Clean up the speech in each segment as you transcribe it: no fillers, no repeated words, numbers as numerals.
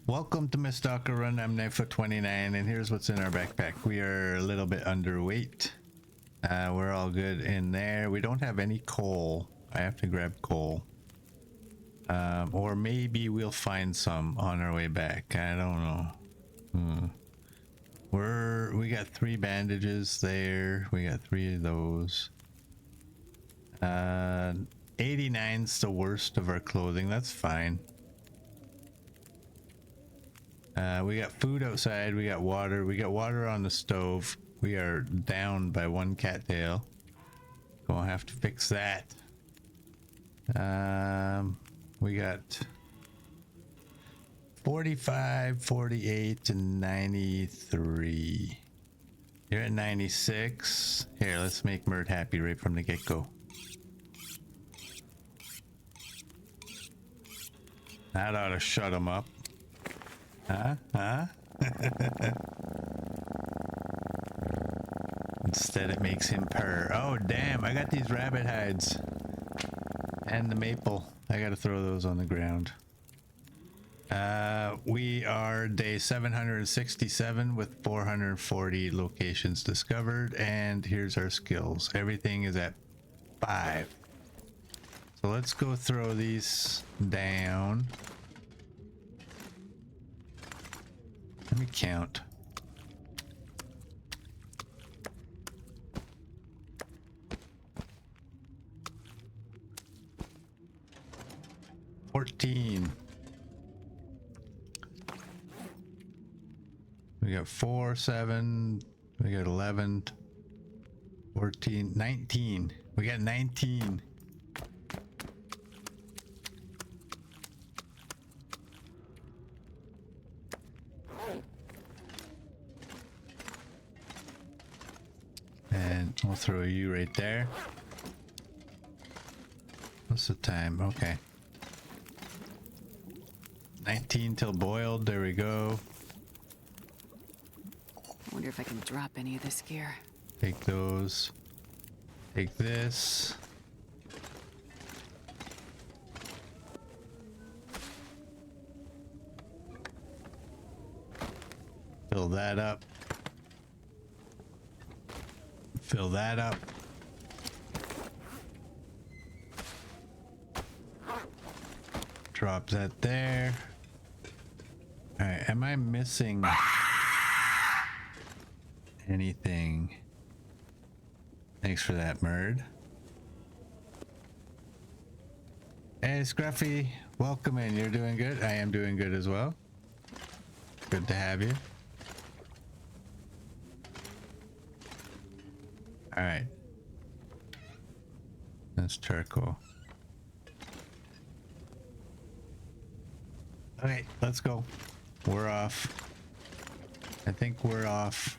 Welcome to my Stalker run. I'm E201, and here's what's in our backpack. We are a little bit underweight. We're all good in there. We don't have any coal. I have to grab coal. Or maybe we'll find some on our way back. I don't know. We got 3 bandages there. We got 3 of those. 89's the worst of our clothing. That's fine. We got food outside, we got water on the stove. We are down by 1 cattail. Gonna have to fix that. We got 45, 48, and 93. You're at 96. Here, let's make Mert happy right from the get-go. That ought to shut him up. Huh? Instead it makes him purr. Oh damn, I got these rabbit hides. And the maple. I gotta throw those on the ground. We are day 767 with 440 locations discovered, and here's our skills. Everything is at 5. So let's go throw these down. Let me count. We got 4, 7, we got 11, 14, 19. We got 19. And we'll throw you right there. What's the time? Okay. 19 till boiled. There we go. I wonder if I can drop any of this gear. Take those. Take this. Fill that up. Fill that up. Drop that there. All right, am I missing anything? Thanks for that, Merd. Hey, Scruffy, welcome in. You're doing good? I am doing good as well. Good to have you. All right. That's charcoal. Okay, let's go. We're off. I think we're off.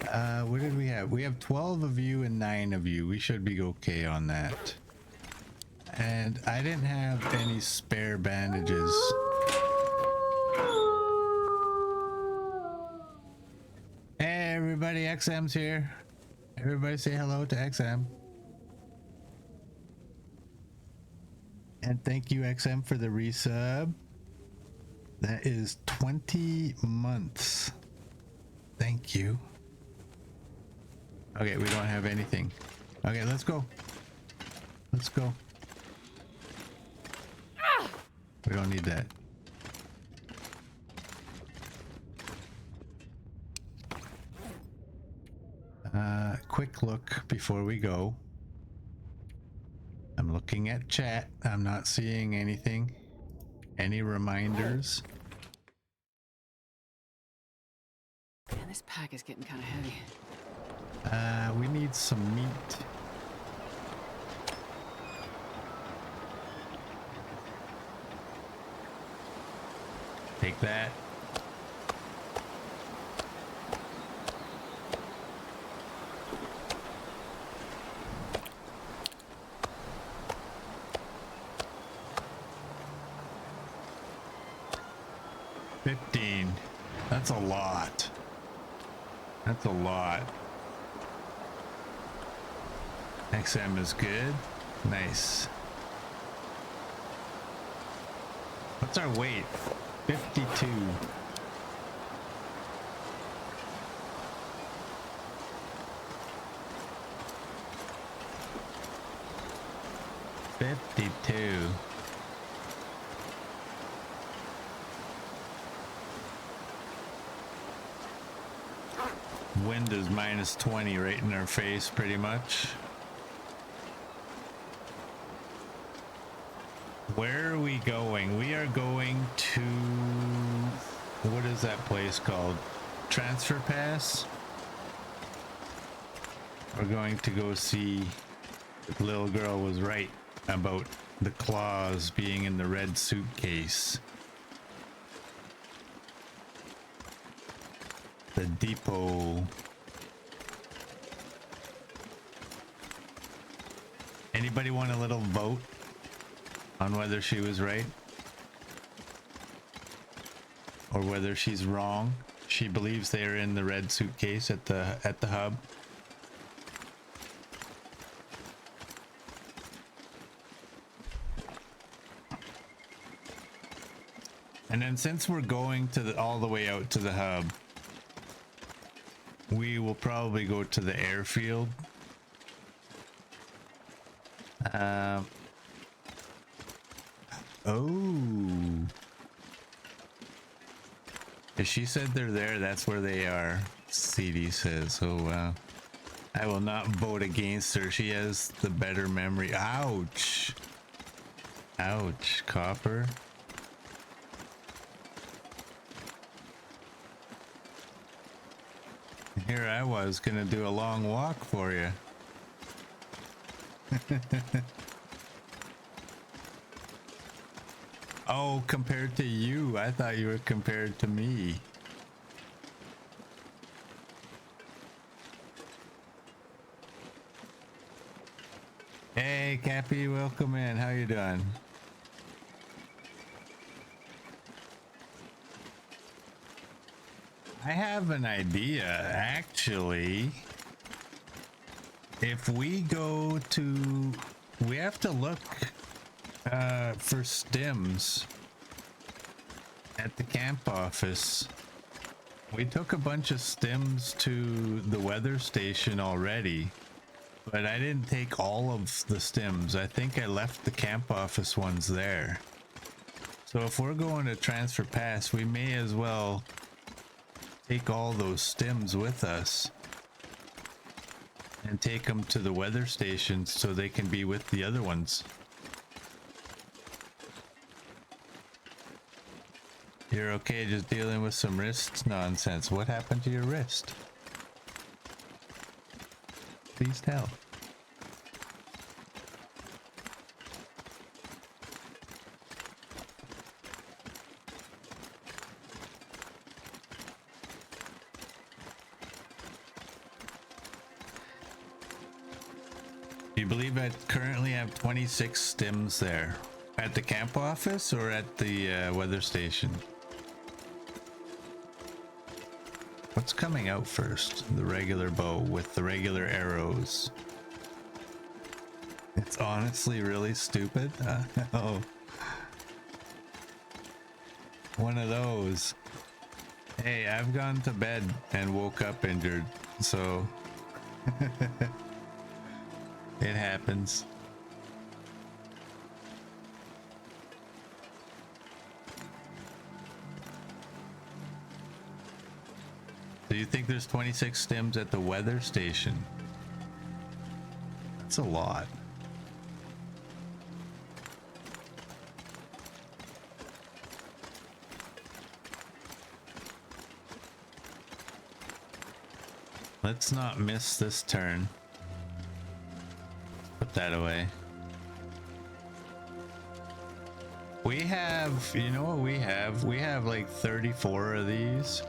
What did we have? We have 12 of you and 9 of you. We should be okay on that. And I didn't have any spare bandages. Hey everybody, XM's here. Everybody say hello to XM. And thank you XM for the resub. That is 20 months. Thank you. Okay, we don't have anything. Okay, let's go. Let's go. We don't need that. Quick look before we go. I'm looking at chat. I'm not seeing anything. Any reminders? Man, this pack is getting kind of heavy. We need some meat. Take that. That's a lot. That's a lot. XM is good. Nice. What's our weight? 52. Wind is minus 20 right in our face, pretty much. Where are we going? We are going to... what is that place called? Transfer Pass? We're going to go see if the little girl was right about the claws being in the red suitcase. The depot. Anybody want a little vote on whether she was right or whether she's wrong? She believes they are in the red suitcase at the hub. And then since we're going to all the way out to the hub, we will probably go to the airfield. Oh. If she said they're there, that's where they are, CD says. So I will not vote against her. She has the better memory. Ouch. Ouch, Copper. Here I was gonna do a long walk for you. Oh, compared to you. I thought you were compared to me. Hey, Cappy, welcome in. How you doing? I have an idea, actually. If we go to... we have to look for stims at the camp office. We took a bunch of stims to the weather station already, but I didn't take all of the stims. I think I left the camp office ones there. So if we're going to Transfer Pass, we may as well take all those stims with us and take them to the weather station so they can be with the other ones. You're okay just dealing with some wrist nonsense. What happened to your wrist? Please tell. Do you believe I currently have 26 stims there? At the camp office or at the weather station? What's coming out first? The regular bow with the regular arrows. It's honestly really stupid. Oh. One of those. Hey, I've gone to bed and woke up injured, so it happens. Do you think there's 26 stims at the weather station? That's a lot. Let's not miss this turn. Put that away. We have, you know what we have? We have like 34 of these.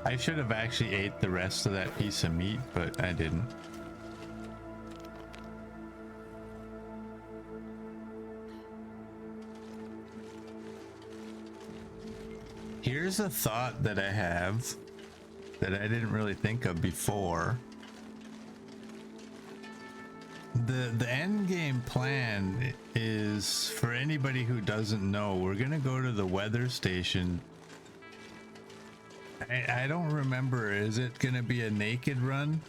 I should have actually ate the rest of that piece of meat, but I didn't. Here's a thought that I have that I didn't really think of before. the end game plan is, for anybody who doesn't know, we're gonna go to the weather station. I don't remember, is it gonna be a naked run?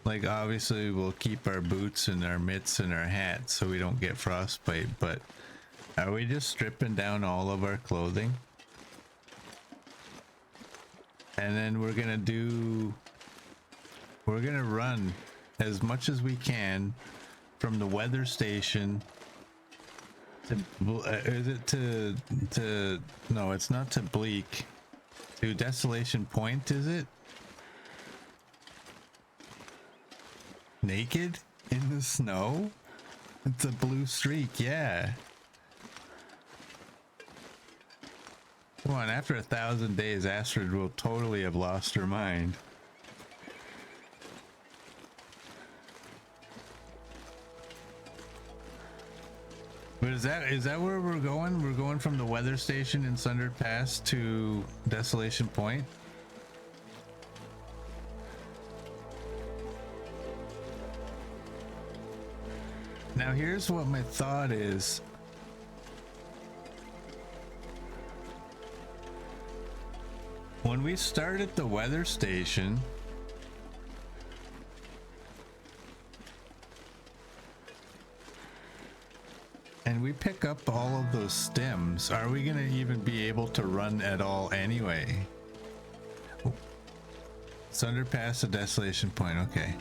Like, obviously we'll keep our boots and our mitts and our hats so we don't get frostbite, but are we just stripping down all of our clothing? And then we're gonna run as much as we can from the weather station to, is it to no, it's not to Bleak, to Desolation Point, is it? Naked in the snow? It's a blue streak, yeah. Come on, after 1,000 days, Astrid will totally have lost her mind. But is that where we're going? We're going from the weather station in Sundered Pass to Desolation Point? Now here's what my thought is. When we start at the weather station, and we pick up all of those stems, are we gonna even be able to run at all anyway? Sundered Pass to Desolation Point, okay.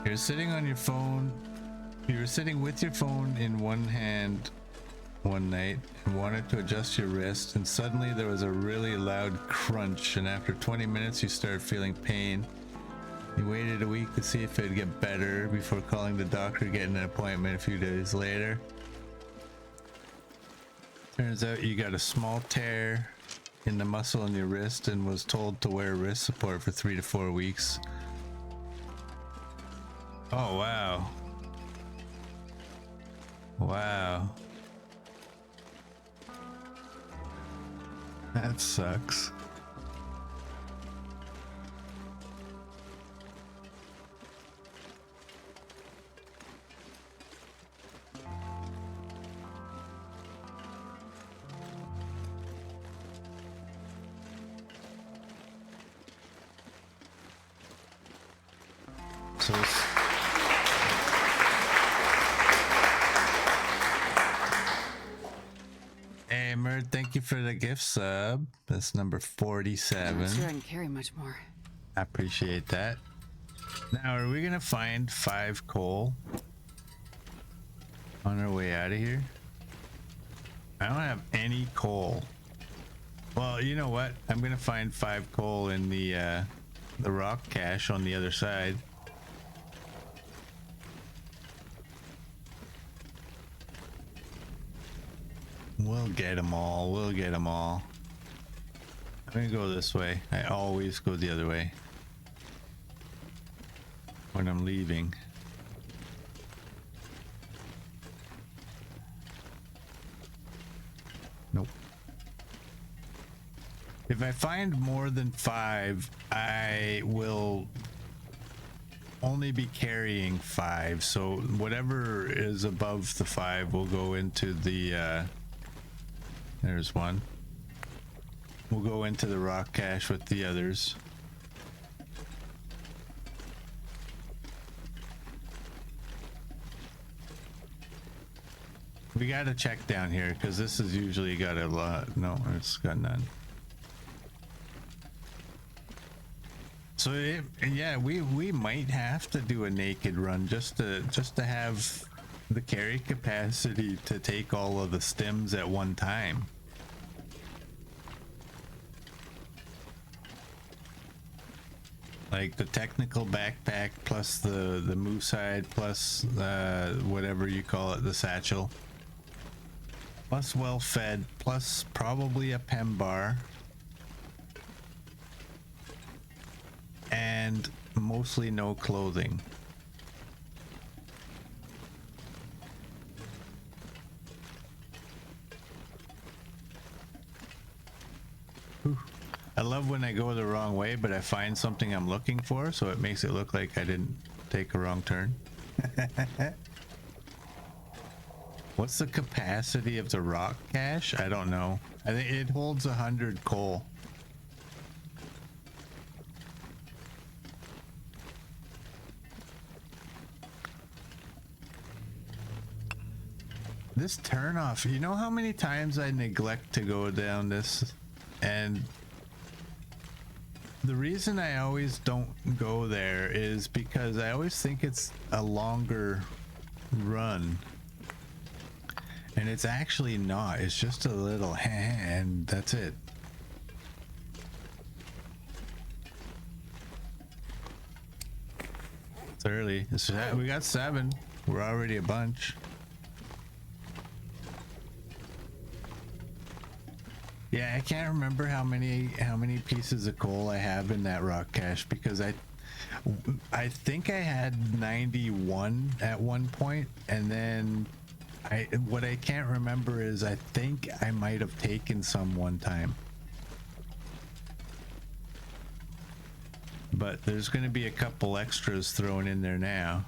You're sitting on your phone. You were sitting with your phone in one hand one night and wanted to adjust your wrist, and suddenly there was a really loud crunch, and after 20 minutes you started feeling pain. You waited a week to see if it'd get better before calling the doctor, getting an appointment a few days later. Turns out you got a small tear in the muscle in your wrist and was told to wear wrist support for 3 to 4 weeks. Oh, wow. Wow. That sucks. So hey, Mert, thank you for the gift sub. That's number 47. I'm not sure I can carry much more. I appreciate that. Now, are we gonna find 5 coal on our way out of here? I don't have any coal. Well, you know what? I'm gonna find 5 coal in the rock cache on the other side. We'll get them all. We'll get them all. I'm gonna go this way. I always go the other way when I'm leaving. Nope. If I find more than 5, I will only be carrying 5. So whatever is above the 5 will go into the there's one. We'll go into the rock cache with the others. We gotta check down here because this has usually got a lot. No, it's got none. So yeah, we might have to do a naked run just to have the carry capacity to take all of the stems at one time. Like the technical backpack plus the moose hide plus whatever you call it, the satchel, plus well fed, plus probably a PEM bar, and mostly no clothing. I love when I go the wrong way, but I find something I'm looking for, so it makes it look like I didn't take a wrong turn. What's the capacity of the rock cache? I don't know. I think it holds 100 coal. This turnoff, you know how many times I neglect to go down this? And the reason I always don't go there is because I always think it's a longer run. And it's actually not. It's just a little and that's it. It's early. We got 7. We're already a bunch. Yeah, I can't remember how many pieces of coal I have in that rock cache because I think I had 91 at one point, and then what I can't remember is I think I might have taken some one time. But there's going to be a couple extras thrown in there now.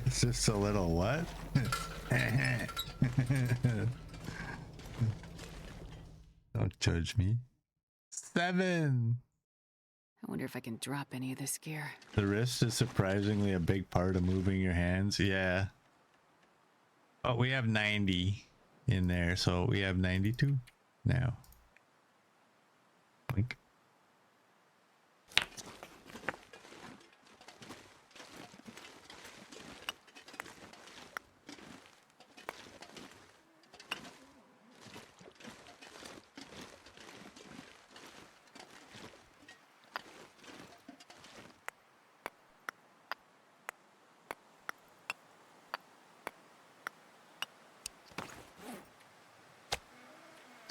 It's just a little what? Don't judge me. 7. I wonder if I can drop any of this gear. The wrist is surprisingly a big part of moving your hands. Yeah. Oh, we have 90 in there, so we have 92 now. Blink.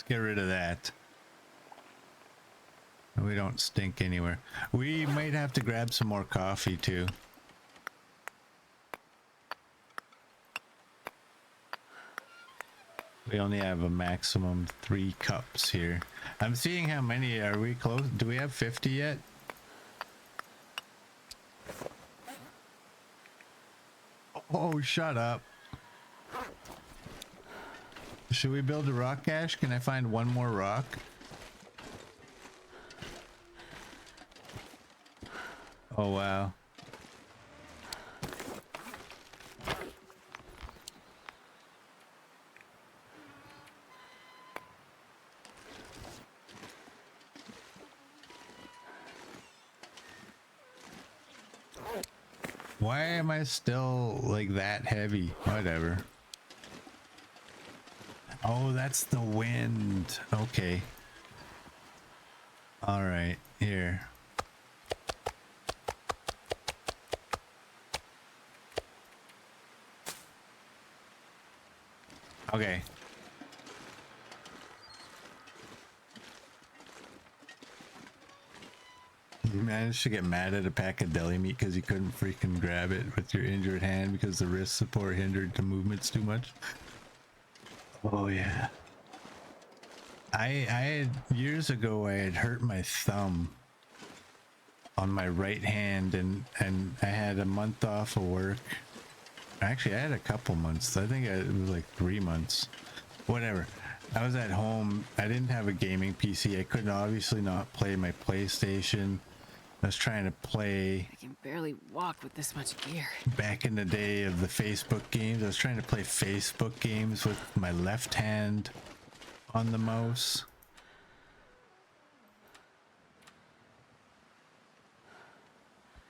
Get rid of that. We don't stink anywhere. We might have to grab some more coffee too. We only have a maximum 3 cups here. I'm seeing how many are we close? Do we have 50 yet? Oh, shut up. Should we build a rock cache? Can I find one more rock? Oh, wow. Why am I still like that heavy? Whatever. Oh, that's the wind. Okay. All right, here. Okay. You managed to get mad at a pack of deli meat because you couldn't freaking grab it with your injured hand because the wrist support hindered the movements too much. Oh yeah. I had years ago I had hurt my thumb on my right hand and I had a month off of work. Actually, I had a couple months. I think it was like 3 months. Whatever. I was at home. I didn't have a gaming PC. I couldn't obviously not play my PlayStation. I was trying to play. I can barely walk with this much gear. Back in the day of the Facebook games, I was trying to play Facebook games with my left hand on the mouse.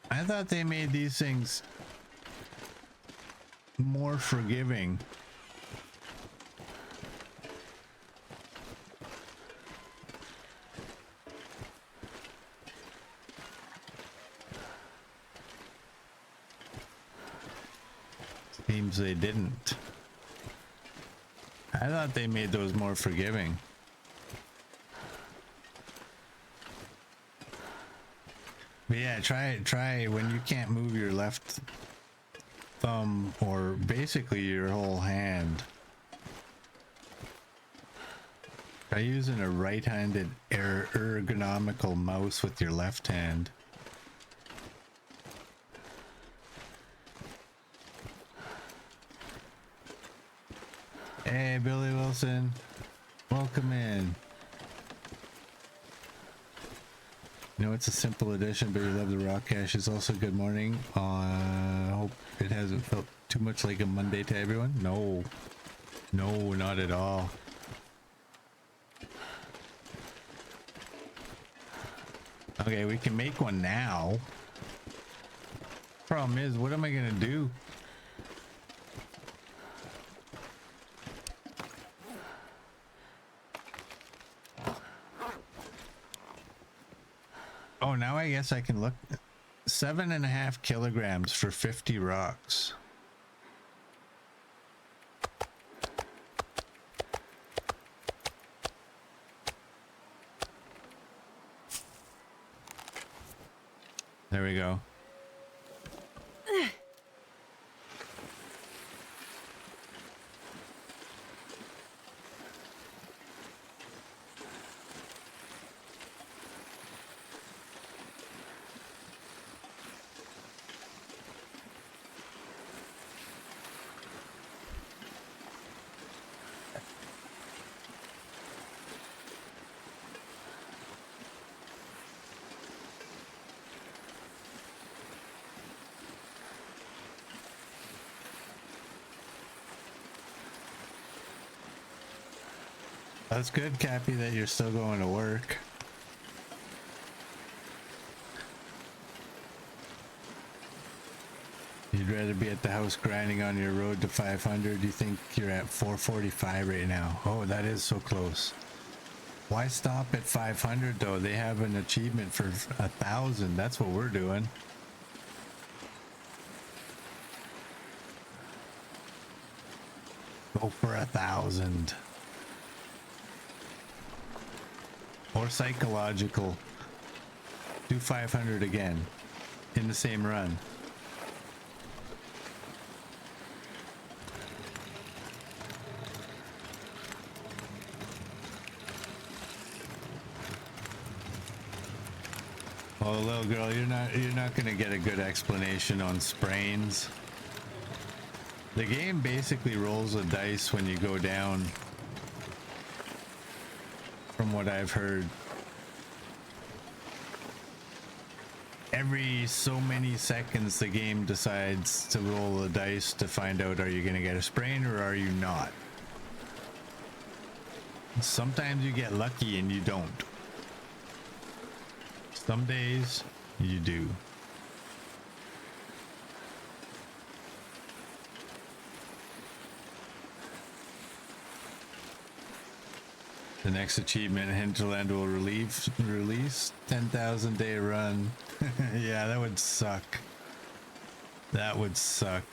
I thought they made these things more forgiving. Seems they didn't. I thought they made those more forgiving. But yeah, try when you can't move your left thumb or basically your whole hand. Try using a right-handed ergonomical mouse with your left hand. Hey, Billy Wilson. Welcome in. You know, it's a simple addition, but you love the rock caches. Also, good morning. Hope it hasn't felt too much like a Monday to everyone. No. No, not at all. Okay, we can make one now. Problem is, what am I gonna do? Oh, now I guess I can look. 7.5 kilograms for 50 rocks. There we go. That's good, Cappy, that you're still going to work. You'd rather be at the house grinding on your road to 500. You think you're at 445 right now. Oh, that is so close. Why stop at 500 though? They have an achievement for 1,000. That's what we're doing. Go for 1,000. Or psychological. Do 500 again in the same run. Oh, little girl, you're not gonna get a good explanation on sprains. The game basically rolls a dice when you go down, from what I've heard. Every so many seconds the game decides to roll the dice to find out, are you gonna get a sprain or are you not? Sometimes you get lucky and you don't. Some days you do. The next achievement, Hinterland will release 10,000 day run. Yeah, that would suck. That would suck.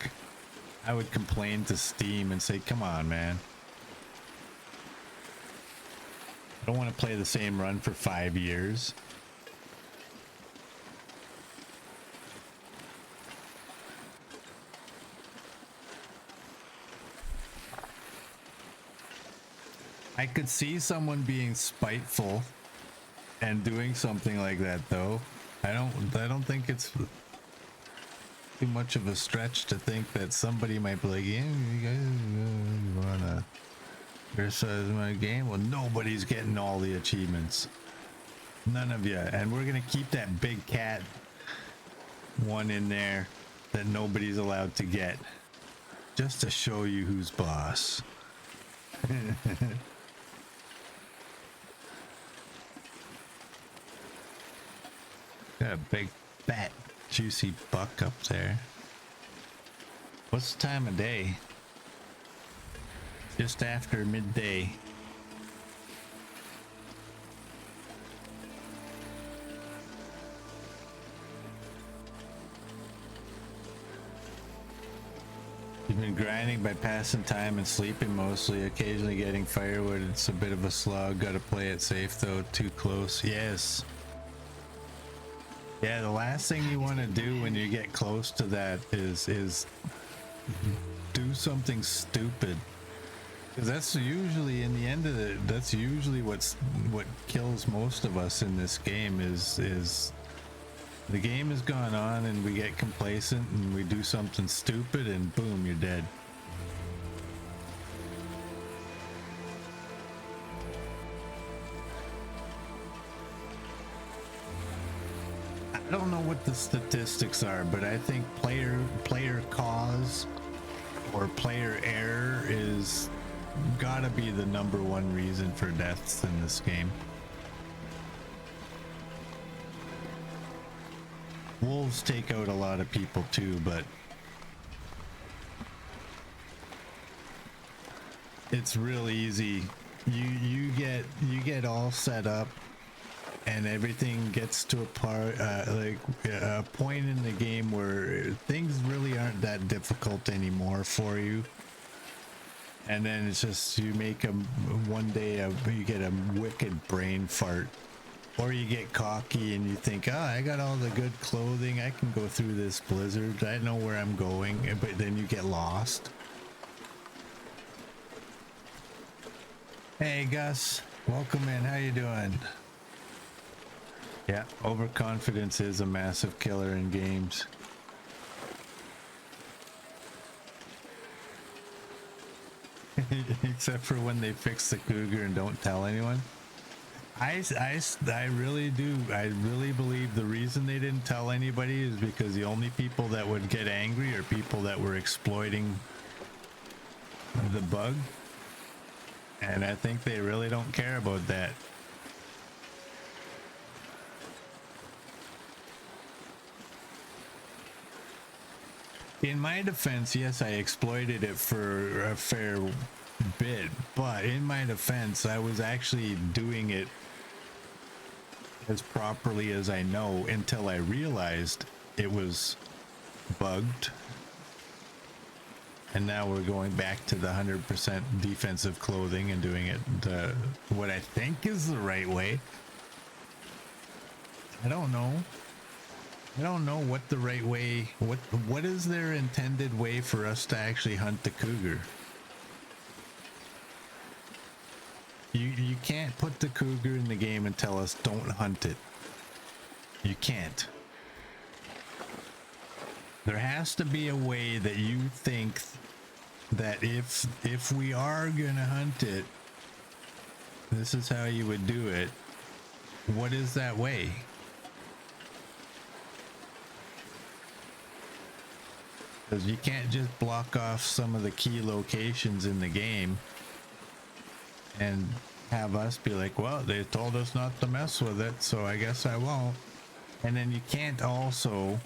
I would complain to Steam and say, come on, man. I don't want to play the same run for 5 years. I could see someone being spiteful and doing something like that, though. I don't think it's too much of a stretch to think that somebody might be like, yeah, you guys wanna criticize my game? Well, nobody's getting all the achievements. None of you. And we're gonna keep that big cat one in there that nobody's allowed to get, just to show you who's boss. Got a big, fat, juicy buck up there. What's the time of day? Just after midday. You've been grinding by passing time and sleeping mostly, occasionally getting firewood. It's a bit of a slog. Gotta play it safe though, too close. Yes. Yeah, the last thing you want to do when you get close to that is do something stupid. Because that's usually in the end of the, that's usually what kills most of us in this game is the game has gone on and we get complacent and we do something stupid and boom, you're dead. I don't know what the statistics are, but I think player cause or player error is gotta be the number one reason for deaths in this game. Wolves take out a lot of people too, but it's real easy. You get all set up and everything gets to a point in the game where things really aren't that difficult anymore for you. And then it's just you make one day you get a wicked brain fart, or you get cocky and you think, oh, I got all the good clothing, I can go through this blizzard, I know where I'm going, but then you get lost. Hey Gus, welcome in, how you doing? Yeah, overconfidence is a massive killer in games. Except for when they fix the cougar and don't tell anyone. I really do. I really believe the reason they didn't tell anybody is because the only people that would get angry are people that were exploiting the bug. And I think they really don't care about that. In my defense, yes, I exploited it for a fair bit, but in my defense, I was actually doing it as properly as I know until I realized it was bugged. And now we're going back to the 100% defensive clothing and doing it what I think is the right way. I don't know. I don't know what the right way, what is their intended way for us to actually hunt the cougar? You can't put the cougar in the game and tell us don't hunt it. You can't. There has to be a way that you think that if we are gonna hunt it, this is how you would do it. What is that way? Because you can't just block off some of the key locations in the game and have us be like, well, they told us not to mess with it, so I guess I won't. And then you can't also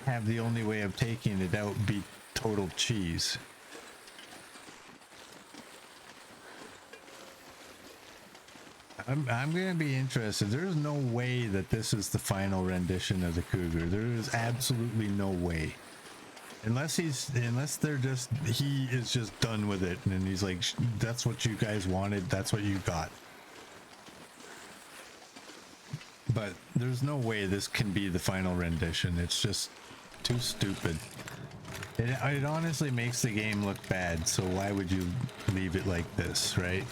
have the only way of taking it out be total cheese. I'm gonna be interested. There's no way that this is the final rendition of the cougar. There is absolutely no way, unless he is just done with it and he's like, that's what you guys wanted, that's what you got. But there's no way this can be the final rendition. It's just too stupid. It honestly makes the game look bad, so why would you leave it like this, right?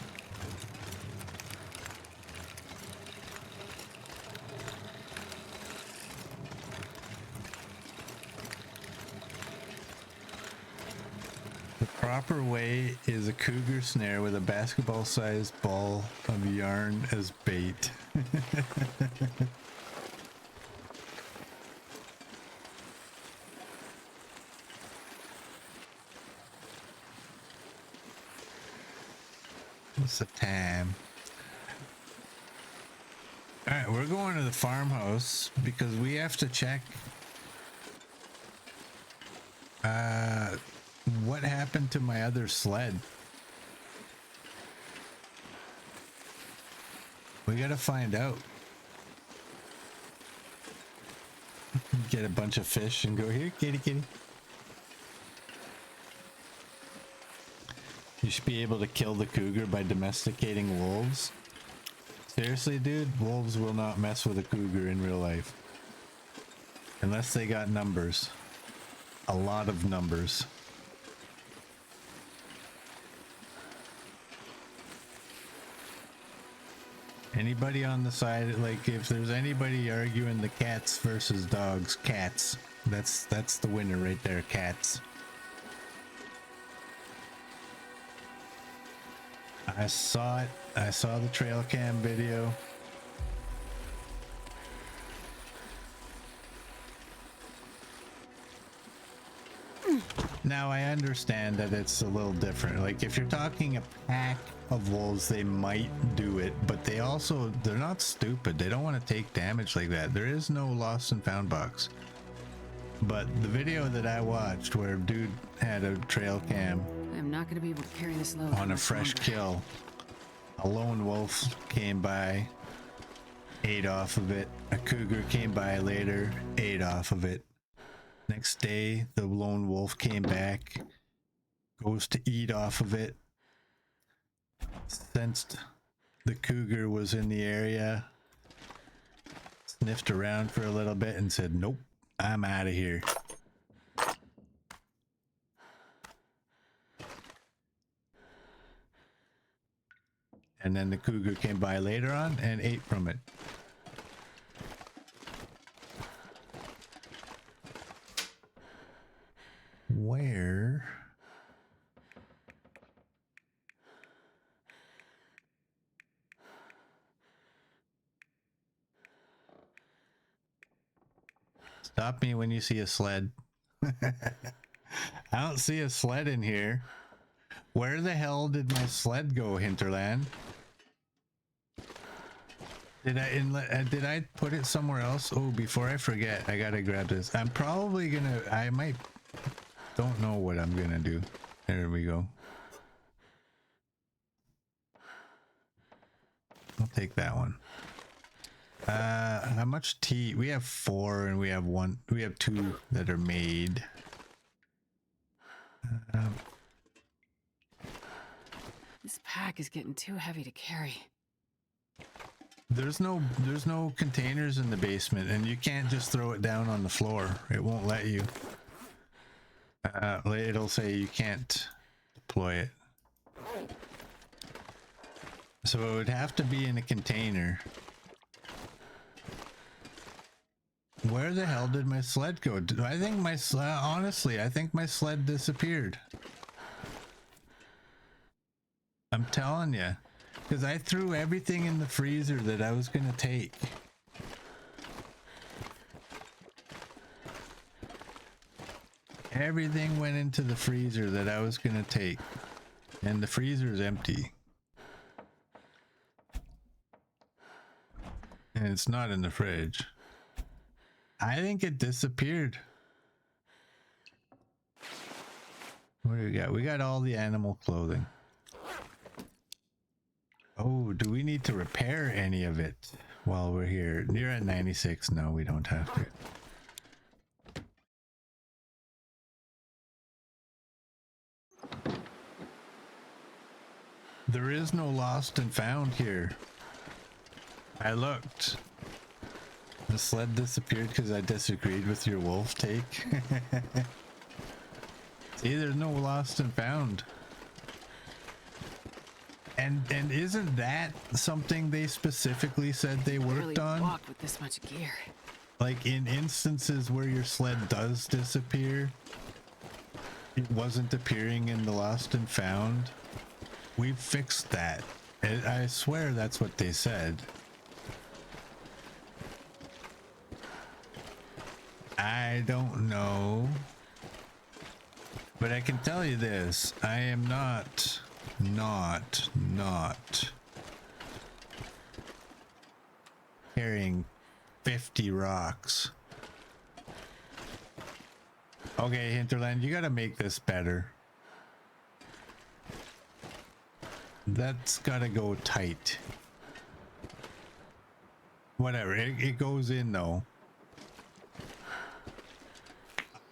The proper way is a cougar snare with a basketball-sized ball of yarn as bait. What's the time? All right, we're going to the farmhouse because we have to check what happened to my other sled. We gotta find out. Get a bunch of fish and go, here, kitty kitty. You should be able to kill the cougar by domesticating wolves. Seriously, dude, wolves will not mess with a cougar in real life. Unless they got numbers. A lot of numbers. Anybody on the side, like if there's anybody arguing the cats versus dogs, cats. That's the winner right there, cats. I saw it. I saw the trail cam video. Now I understand that it's a little different. Like if you're talking a pack of wolves, they might do it, but they're not stupid. They don't want to take damage like that. There is no lost and found box. But the video that I watched where dude had a trail cam I'm not gonna be able to carry this load on a fresh kill, a lone wolf came by, ate off of it. A cougar came by later, ate off of it. Next day, the lone wolf came back, goes to eat off of it. Sensed the cougar was in the area, sniffed around for a little bit and said, nope, I'm out of here. And then the cougar came by later on and ate from it. Where? Stop me when you see a sled. I don't see a sled in here. Where the hell did my sled go, Hinterland? Did I put it somewhere else? Oh, before I forget, I gotta grab this. I'm probably gonna, don't know what I'm gonna do. There we go. I'll take that one. How much tea? We have 4 and we have 2 that are made. This pack is getting too heavy to carry. There's no containers in the basement, and you can't just throw it down on the floor. It won't let you. It'll say you can't deploy it. So it would have to be in a container. Where the hell did my sled go? I think my sled, honestly, I think my sled disappeared. I'm telling you, because I threw everything in the freezer that I was going to take. Everything went into the freezer that I was going to take. And the freezer is empty. And it's not in the fridge. I think it disappeared. What do we got? We got all the animal clothing. Oh, do we need to repair any of it while we're here? You're at 96. No, we don't have to. There is no lost and found here. I looked. The sled disappeared because I disagreed with your wolf take. See, there's no lost and found. And isn't that something they specifically said they worked on? Walk with this much gear. Like in instances where your sled does disappear, it wasn't appearing in the lost and found. We fixed that. I swear that's what they said. I don't know. But I can tell you this. I am not carrying 50 rocks. Okay, Hinterland, you gotta make this better. That's gotta go tight. Whatever, it goes in though.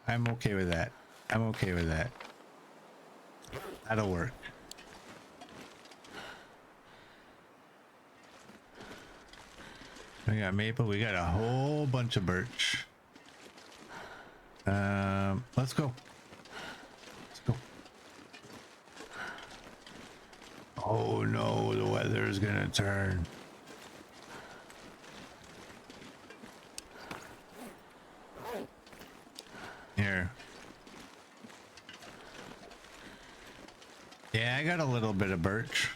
I'm okay with that. I'm okay with that. That'll work. We got maple, we got a whole bunch of birch. Let's go. Let's go. Oh no, the weather is gonna turn. Here. Yeah, I got a little bit of birch.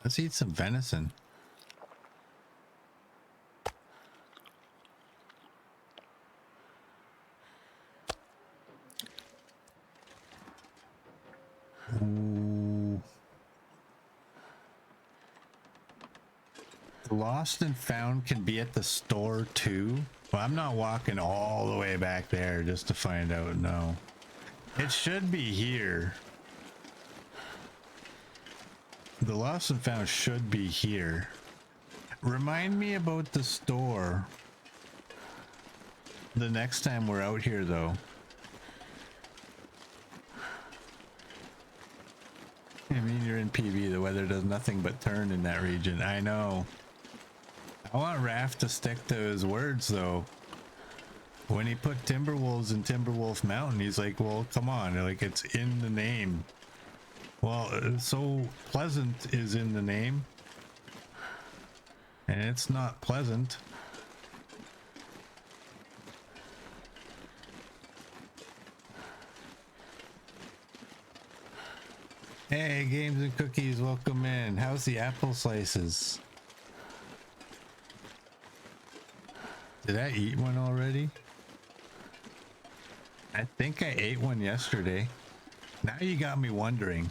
Let's eat some venison. Ooh. Lost and found can be at the store too. Well, I'm not walking all the way back there just to find out. No, it should be here. The lost and found should be here. Remind me about the store the next time we're out here, though. I mean, you're in PB. The weather does nothing but turn in that region. I know. I want Raph to stick to his words, though. When he put Timberwolves in Timberwolf Mountain, he's like, well, come on. Like, it's in the name. Well, so pleasant is in the name. And it's not pleasant. Hey, Games and Cookies, welcome in. How's the apple slices? Did I eat one already? I think I ate one yesterday. Now you got me wondering.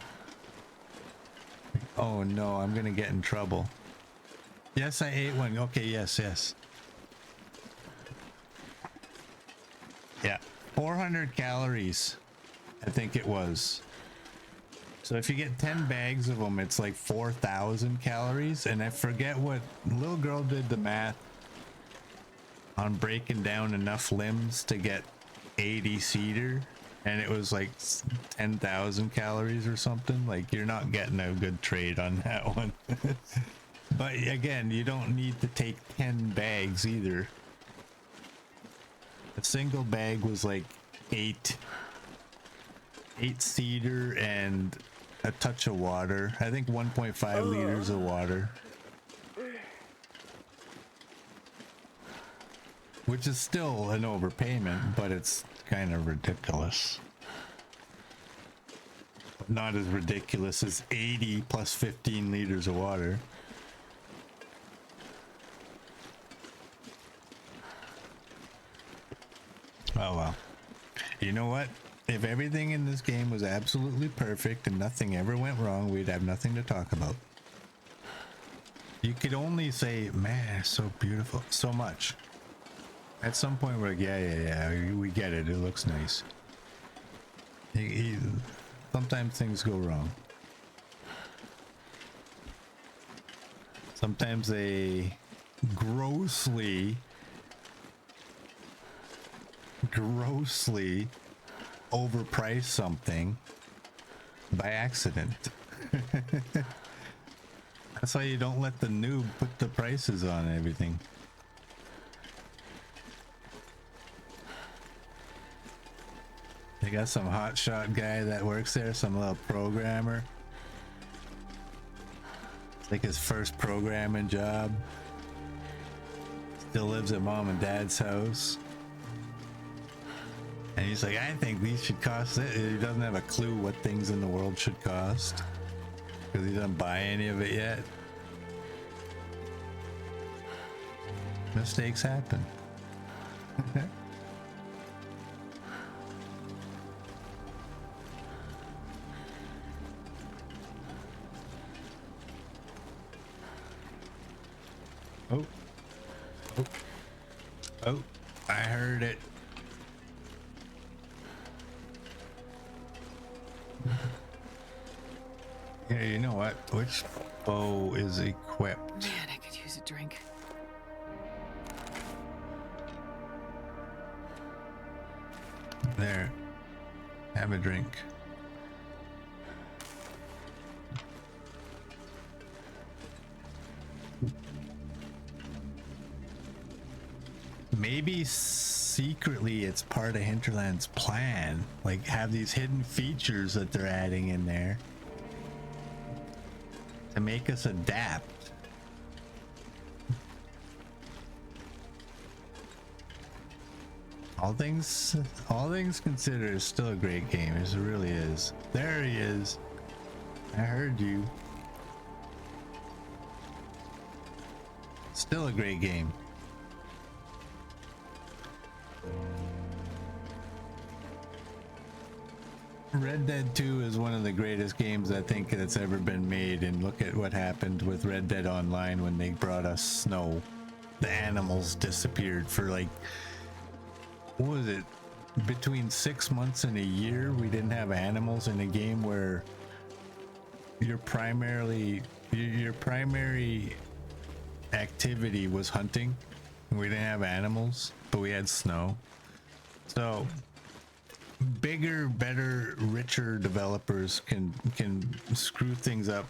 Oh no, I'm gonna get in trouble. Yes, I ate one. Okay, yes. Yeah, 400 calories, I think it was. So if you get 10 bags of them, it's like 4,000 calories. And I forget what little girl did the math on breaking down enough limbs to get 80 cedar, and it was like 10,000 calories or something. Like, you're not getting a good trade on that one. But again, you don't need to take 10 bags either. A single bag was like 8 cedar and a touch of water. I think 1.5 liters of water. Which is still an overpayment, but it's kind of ridiculous. Not as ridiculous as 80 plus 15 liters of water. Oh well. You know what? If everything in this game was absolutely perfect and nothing ever went wrong, we'd have nothing to talk about. You could only say, man, it's so beautiful. So much. At some point, we're like, yeah, we get it. It looks nice. Sometimes things go wrong. Sometimes they grossly overprice something by accident. That's why you don't let the noob put the prices on everything. They got some hotshot guy that works there, some little programmer. It's like his first programming job. Still lives at mom and dad's house. And he's like, I think these should cost it. He doesn't have a clue what things in the world should cost because he doesn't buy any of it yet. Mistakes happen. Oh, I heard it. Yeah, you know what? Which bow is equipped? Man, I could use a drink. There. Have a drink. Maybe secretly it's part of Hinterland's plan. Like, have these hidden features that they're adding in there to make us adapt. all things considered, it's still a great game. It really is. There he is. I heard you. Still a great game. Red Dead 2 is one of the greatest games I think that's ever been made, and look at what happened with Red Dead Online when they brought us snow. The animals disappeared for like, what was it, between 6 months and a year we didn't have animals in a game where your primary activity was hunting. We didn't have animals, but we had snow. So bigger, better, richer developers can screw things up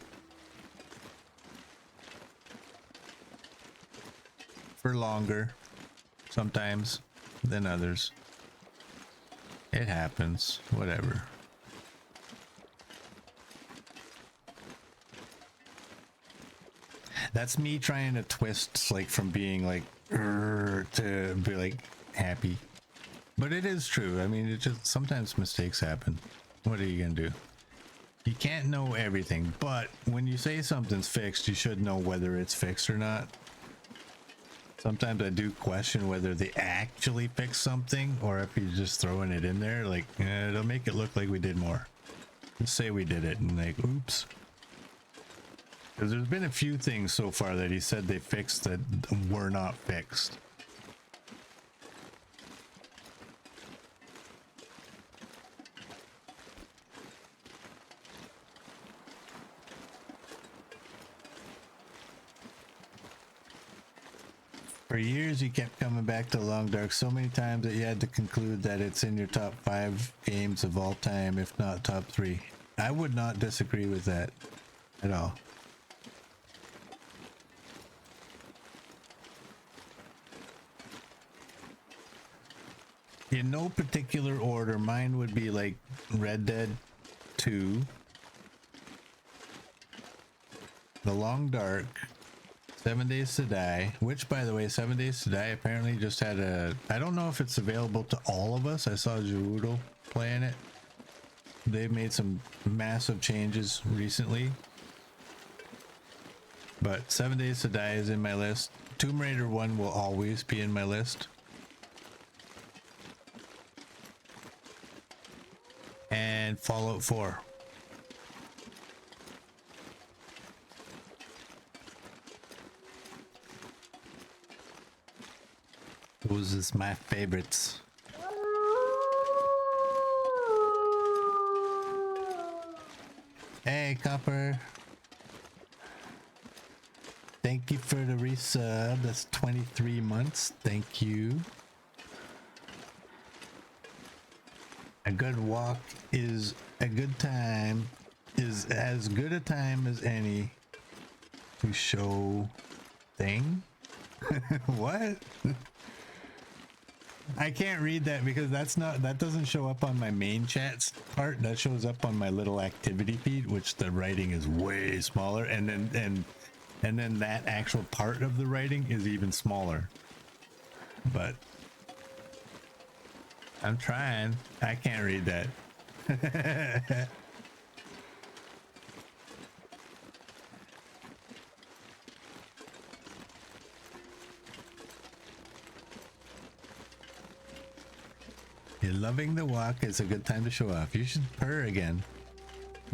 for longer sometimes than others. It happens, whatever. That's me trying to twist like from being like to be like happy. But it is true. I mean, it just sometimes mistakes happen. What are you gonna do? You can't know everything, but when you say something's fixed, you should know whether it's fixed or not. Sometimes I do question whether they actually fixed something or if you're just throwing it in there. Like, it'll make it look like we did more. Just say we did it and like, oops. Because there's been a few things so far that he said they fixed that were not fixed. For years, you kept coming back to Long Dark so many times that you had to conclude that it's in your top 5 games of all time, if not top 3. I would not disagree with that at all. In no particular order, mine would be like Red Dead 2, The Long Dark, 7 Days to Die, which, by the way, 7 Days to Die apparently just had a... I don't know if it's available to all of us. I saw Gerudo playing it. They've made some massive changes recently. But 7 Days to Die is in my list. Tomb Raider 1 will always be in my list. And Fallout 4. Those is my favorites. Hey, Copper. Thank you for the resub. That's 23 months. Thank you. A good walk is a good time, is as good a time as any to show thing. What? I can't read that because that doesn't show up on my main chats part. That shows up on my little activity feed, which the writing is way smaller, and then that actual part of the writing is even smaller. But I'm trying. I can't read that. You're loving the walk. It's a good time to show off. You should purr again.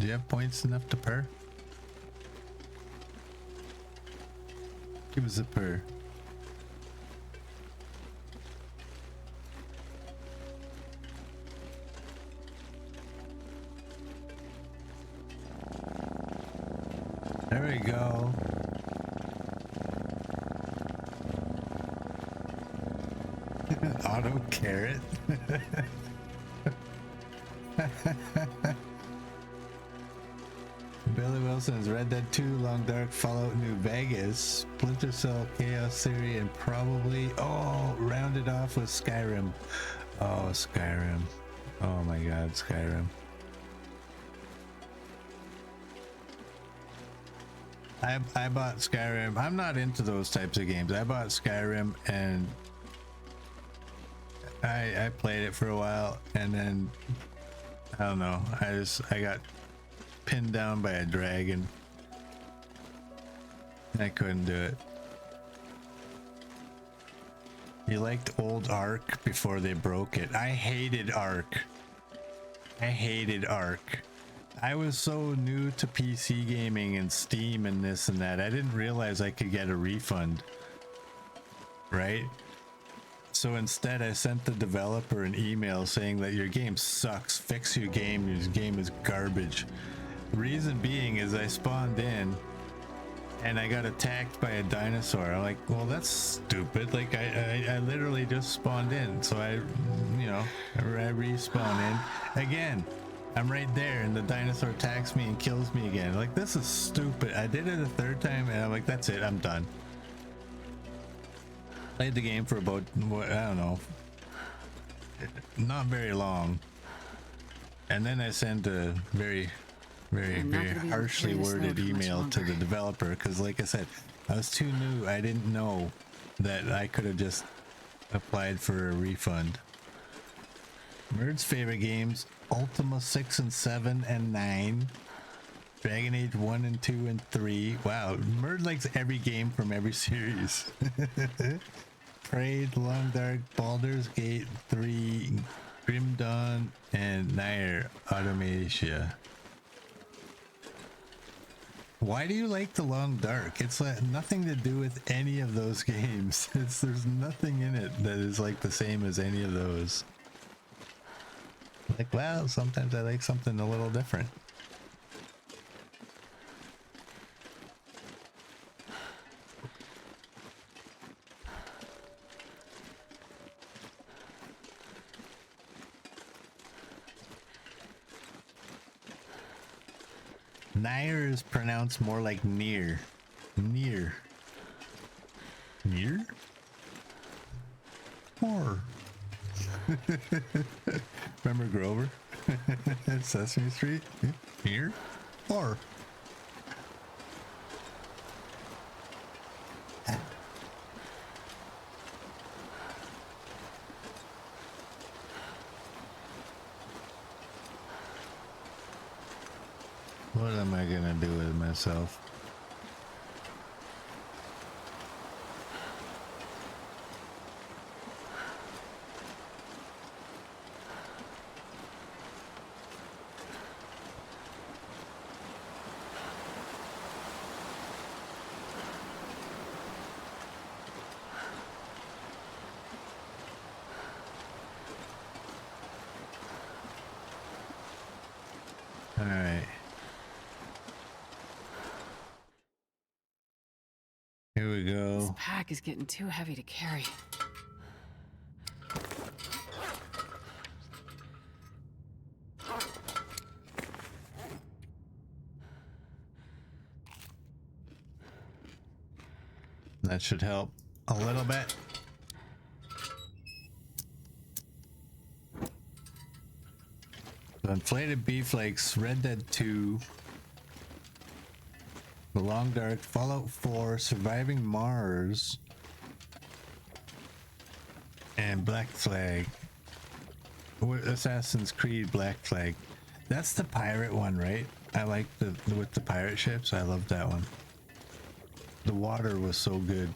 Do you have points enough to purr? Give us a purr. There we go. Auto carrot. Billy Wilson's Red Dead 2, Long Dark, Fallout New Vegas, Splinter Cell, Chaos Theory, and probably, rounded off with Skyrim. Oh, Skyrim. Oh my god, Skyrim. I bought Skyrim. I'm not into those types of games. I bought Skyrim and I played it for a while, and then I don't know. I got pinned down by a dragon. I couldn't do it. You liked old Ark before they broke it. I hated Ark. I hated Ark. I was so new to PC gaming and Steam and this and that. I didn't realize I could get a refund. Right? So instead I sent the developer an email saying that your game sucks. Fix your game. Your game is garbage. The reason being is I spawned in and I got attacked by a dinosaur. I'm like, well, that's stupid. Like I literally just spawned in. So I respawn in again. I'm right there and the dinosaur attacks me and kills me again. Like, this is stupid. I did it a third time and I'm like, that's it. I'm done. Played the game for about, I don't know, not very long. And then I sent a very harshly worded email to the developer because, like I said, I was too new. I didn't know that I could have just applied for a refund. Merd's favorite games: Ultima 6 and 7 and 9, Dragon Age 1 and 2 and 3. Wow, Merd likes every game from every series. Prey, Long Dark, Baldur's Gate 3, Grim Dawn, and Nier Automata. Why do you like the Long Dark? It's like nothing to do with any of those games. There's nothing in it that is like the same as any of those. Like, well, sometimes I like something a little different. Nier is pronounced more like near. Near. Near? Or. Remember Grover? Sesame Street? Near? Or. What am I gonna do with myself? All right. Here we go. This pack is getting too heavy to carry. That should help a little bit. So inflated beef flakes, Red Dead 2, The Long Dark, Fallout 4, Surviving Mars, and Black Flag. Assassin's Creed Black Flag. That's the pirate one, right? I like with the pirate ships. I love that one. The water was so good.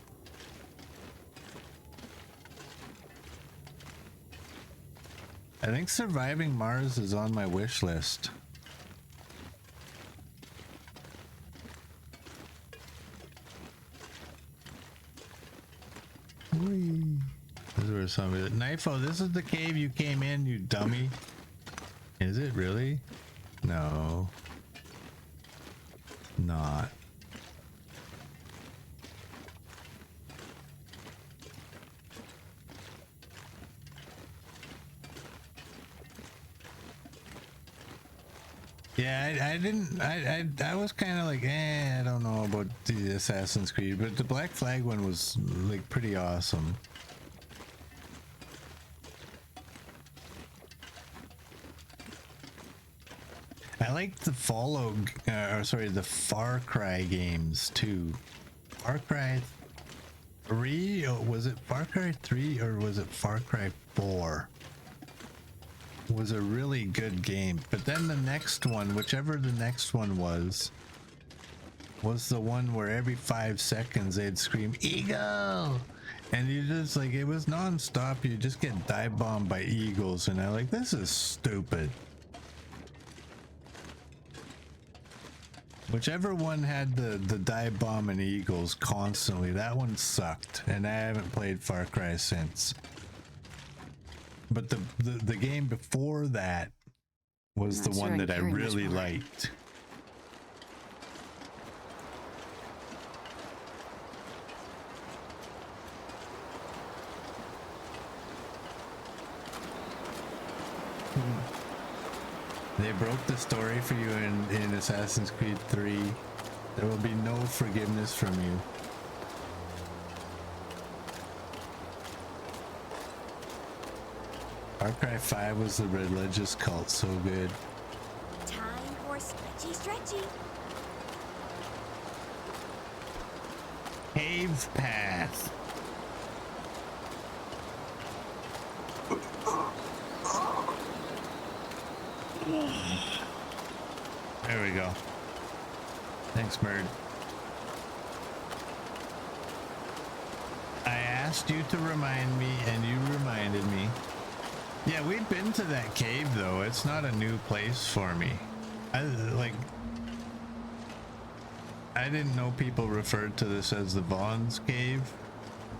I think Surviving Mars is on my wish list. Whee. This is where somebody... Knifo, this is the cave you came in, you dummy. Is it really? No. Not. Yeah, I was kind of like, I don't know about the Assassin's Creed, but the Black Flag one was like pretty awesome. I like the the Far Cry games too. Far Cry 3, was it Far Cry 3 or was it Far Cry 4? Was a really good game, but then the next one, whichever the next one was the one where every 5 seconds they'd scream eagle, and you just like, it was non-stop. You just get dive bombed by eagles, and I'm like, this is stupid. Whichever one had the dive bomb and eagles constantly, that one sucked, and I haven't played Far Cry since. But the game before that was the one that I really liked. They broke the story for you in Assassin's Creed 3. There will be no forgiveness from you. Far Cry 5 was the religious cult, so good. Time for stretchy. Cave path. There we go. Thanks, bird. I asked you to remind me, and you reminded me. Yeah, we've been to that cave, though. It's not a new place for me. I didn't know people referred to this as the Vaughn's Cave.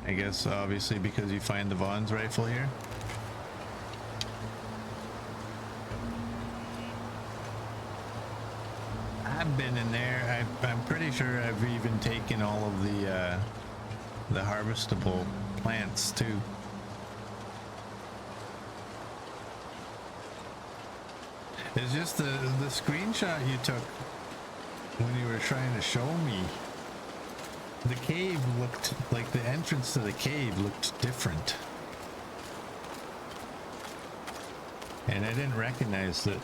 I guess, obviously, because you find the Vaughn's rifle here. I've been in there. I'm pretty sure I've even taken all of the harvestable plants too. It's just the screenshot you took when you were trying to show me. The cave looked like, the entrance to the cave looked different, and I didn't recognize it.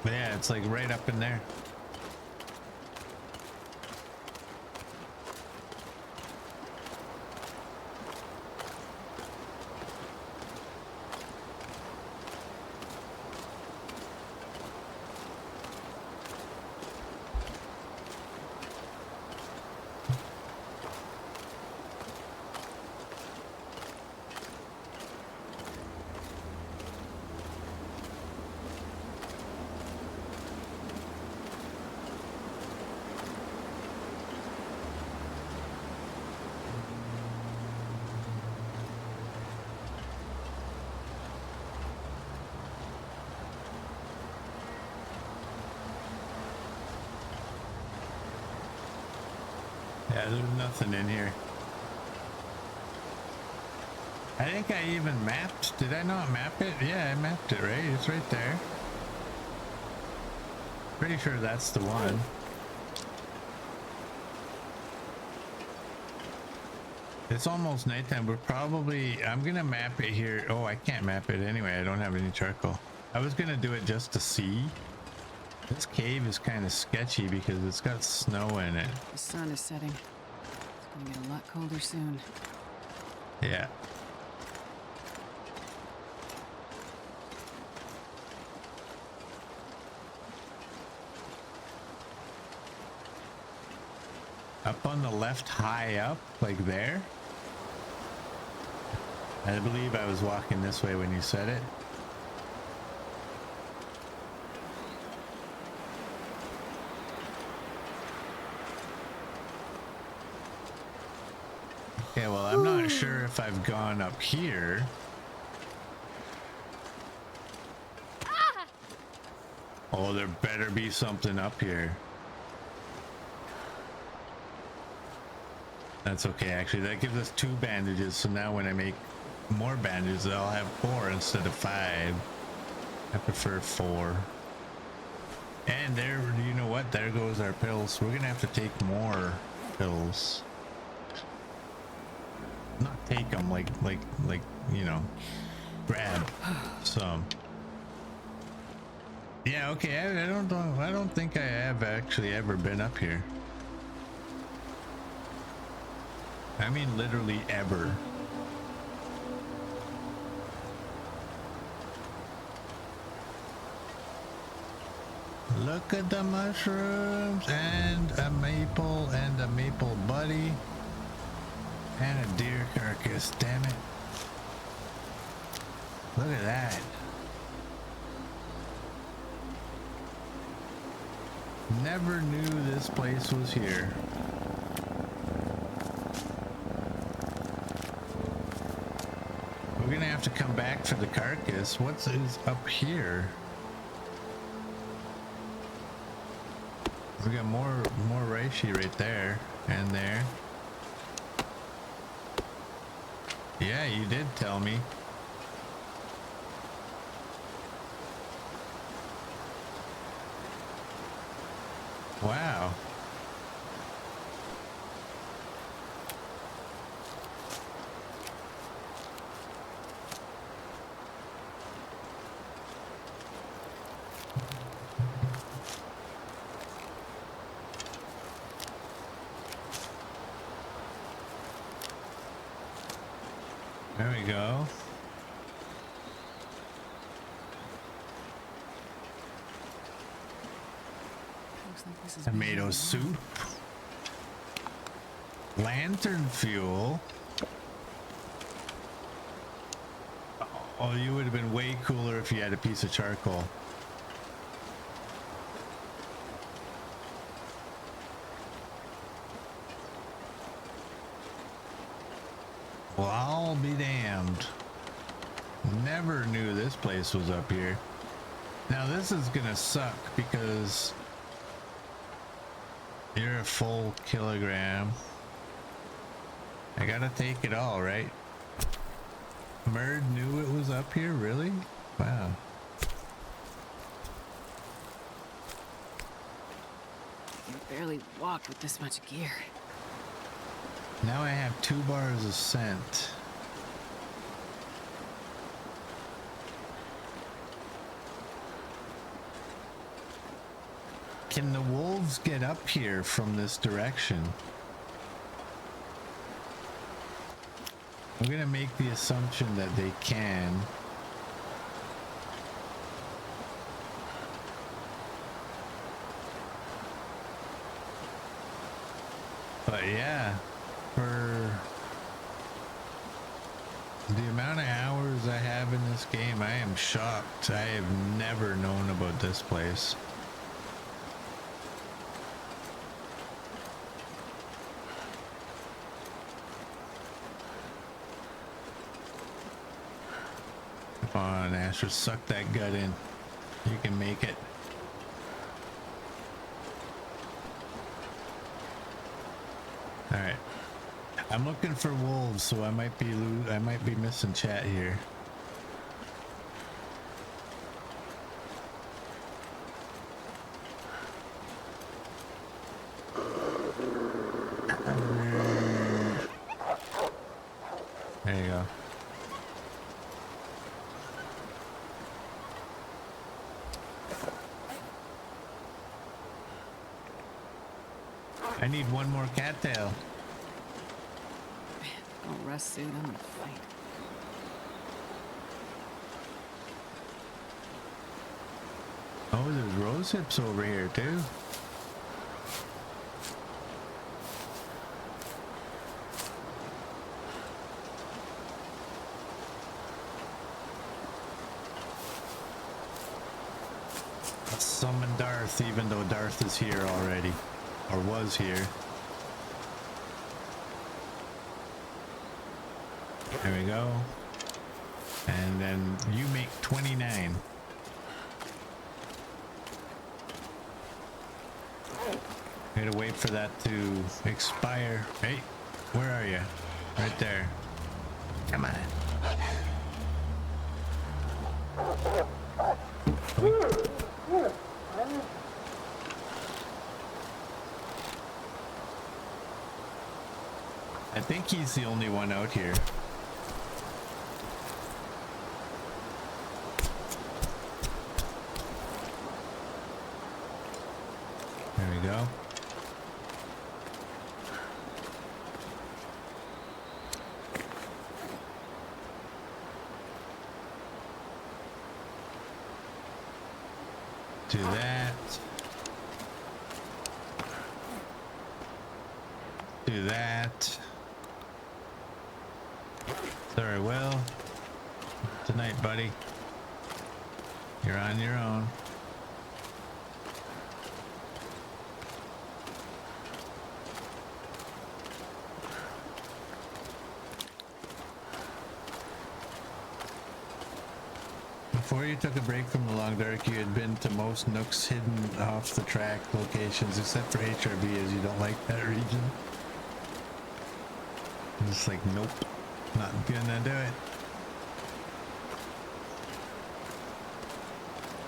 Yeah, it's like right up in there. Yeah, there's nothing in here. I think I even mapped. Did I not map it? Yeah, I mapped it, right? It's right there. Pretty sure that's the one. It's almost nighttime. We're probably... I'm gonna map it here. Oh, I can't map it anyway. I don't have any charcoal. I was gonna do it just to see. This cave is kind of sketchy because it's got snow in it. The sun is setting. It's gonna get a lot colder soon. Yeah. Up on the left, high up, like there. I believe I was walking this way when you said it. Okay, well, I'm not sure if I've gone up here. Oh, there better be something up here. That's okay, actually. That gives us 2 bandages, so now when I make more bandages, I'll have 4 instead of 5. I prefer 4. And there, you know what? There goes our pills. We're gonna have to take more pills. Not take them, like, you know. grab some. Yeah, okay. I don't think I have actually ever been up here. I mean, literally ever. Look at the mushrooms and a maple buddy and a deer carcass. Damn it. Look at that. Never knew this place was here. We're gonna have to come back for the carcass. What is up here? We got more reishi right there and there. Yeah, you did tell me. Wow. There we go. Looks like this is Tomato soup. Lantern fuel. Oh, you would have been way cooler if you had a piece of charcoal. Well, I'll be damned. Never knew this place was up here. Now this is gonna suck because you're a full kilogram. I gotta take it all, right? Merd knew it was up here, really? Wow. You barely walk with this much gear. Now I have 2 bars of scent. Can the wolves get up here from this direction? I'm gonna make the assumption that they can. But yeah, for the amount of hours I have in this game, I am shocked. I have never known about this place. Come on, Asher, suck that gut in. You can make it. All right. I'm looking for wolves, so I might be missing chat here. There you go. I need one more cattail. Don't rest soon, I'm gonna fight. Oh, there's rose hips over here too. Let's summon Darth, even though Darth is here already, or was here. There we go. And then you make 29. Gotta wait for that to expire. Hey, where are you? Right there. Come on. I think he's the only one out here. There we go. Do that. Do that. Sorry, Will. Tonight, buddy. You're on your own. Before you took a break from the long dark, you had been to most nooks hidden off the track locations, except for HRB, as you don't like that region. I'm just like, nope, not gonna do it.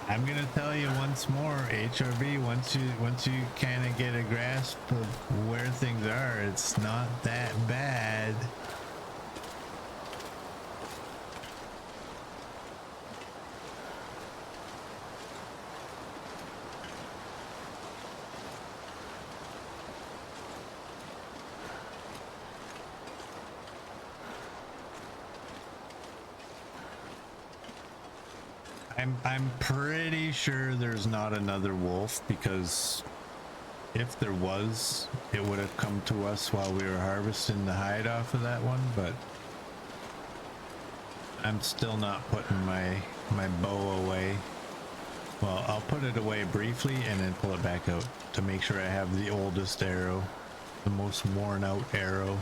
I'm gonna tell you once more, HRB, once you kind of get a grasp of where things are, it's not that bad. I'm pretty sure there's not another wolf, because if there was, it would have come to us while we were harvesting the hide off of that one, but I'm still not putting my bow away. Well, I'll put it away briefly and then pull it back out to make sure I have the oldest arrow, the most worn out arrow.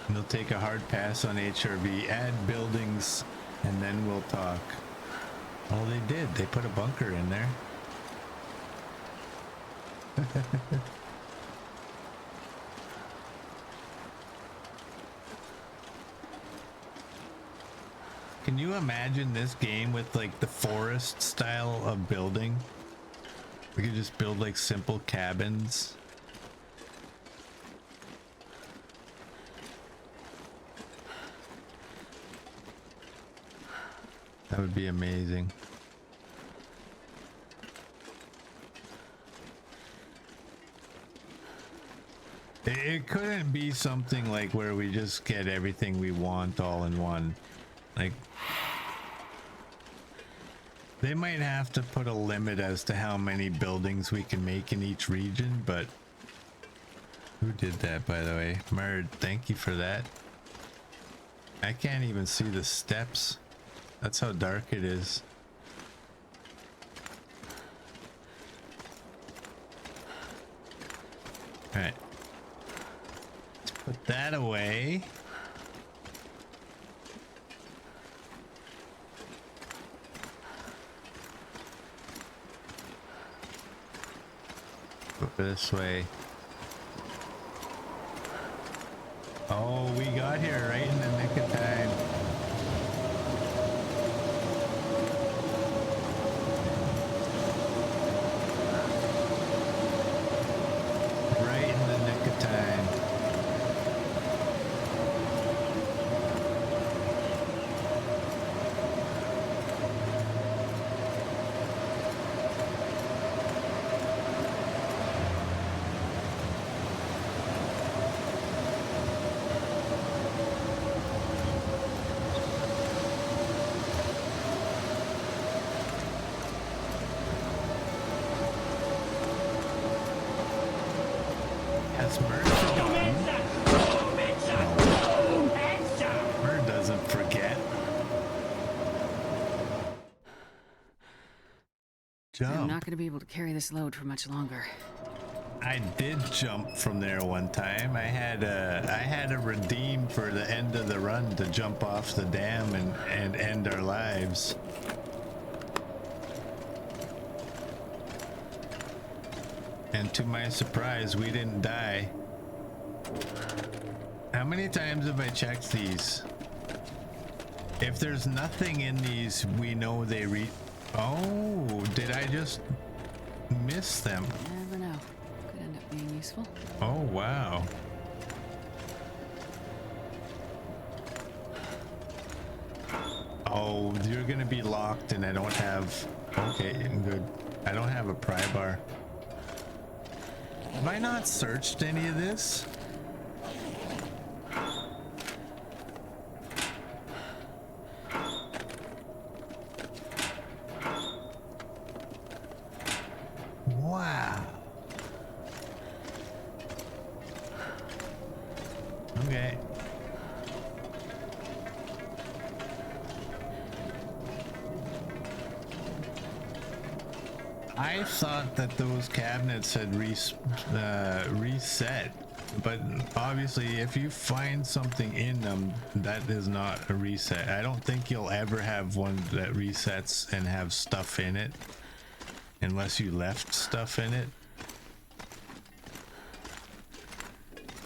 They'll take a hard pass on HRV, add buildings, and then we'll talk. Oh, they did. They put a bunker in there. Can you imagine this game with like the forest style of building? We could just build like simple cabins. That would be amazing. It couldn't be something like where we just get everything we want all in one. Like, they might have to put a limit as to how many buildings we can make in each region, but who did that, by the way? Murd, thank you for that. I can't even see the steps. That's how dark it is. All right. Let's put that away. Go this way. Oh, we got here right in the nick of time. Murd doesn't forget. Jump. I'm not going to be able to carry this load for much longer. I did jump from there one time. I had a redeem for the end of the run to jump off the dam and end our lives. And to my surprise, we didn't die. How many times have I checked these? If there's nothing in these, we know they Oh, did I just miss them? You never know. Could end up being useful. Oh, wow. Oh, you're gonna be locked and I don't have... Okay, good. I don't have a pry bar. Have I not searched any of this? Wow. Okay. I thought that those cabinets had reset, but obviously if you find something in them, that is not a reset. I don't think you'll ever have one that resets and have stuff in it unless you left stuff in it.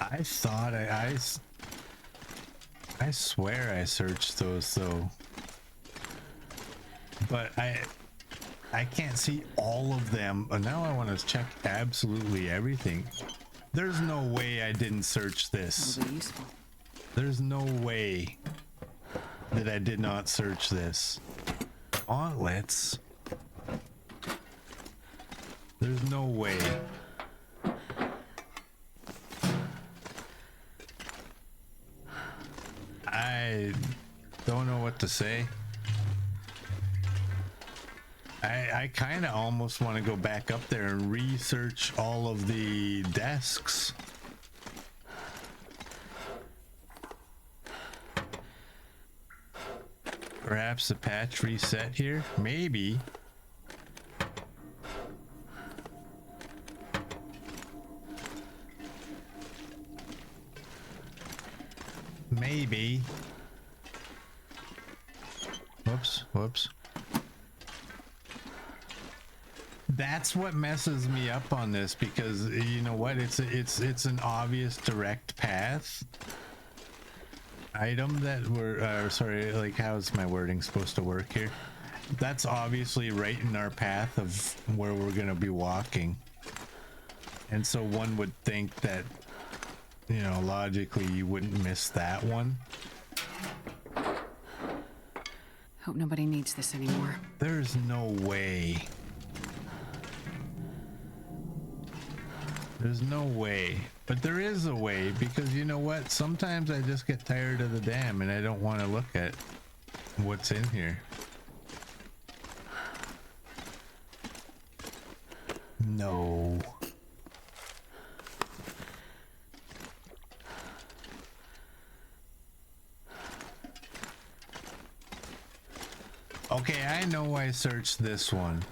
I thought I swear I searched those though, but I can't see all of them. Now I want to check absolutely everything. There's no way I didn't search this. That'll be useful. There's no way that I did not search this. Gauntlets. There's no way. I don't know what to say. I kind of almost want to go back up there and research all of the desks. Perhaps the patch reset here? Maybe. Maybe. Whoops. That's what messes me up on this, because you know what, it's an obvious direct path item that we're sorry, like, how's my wording supposed to work here? That's obviously right in our path of where we're gonna be walking, and so one would think that, you know, logically you wouldn't miss that one. Hope nobody needs this anymore. There's no way. There's no way, but there is a way, because you know what? Sometimes I just get tired of the dam and I don't want to look at what's in here. No. Okay, I know I searched this one.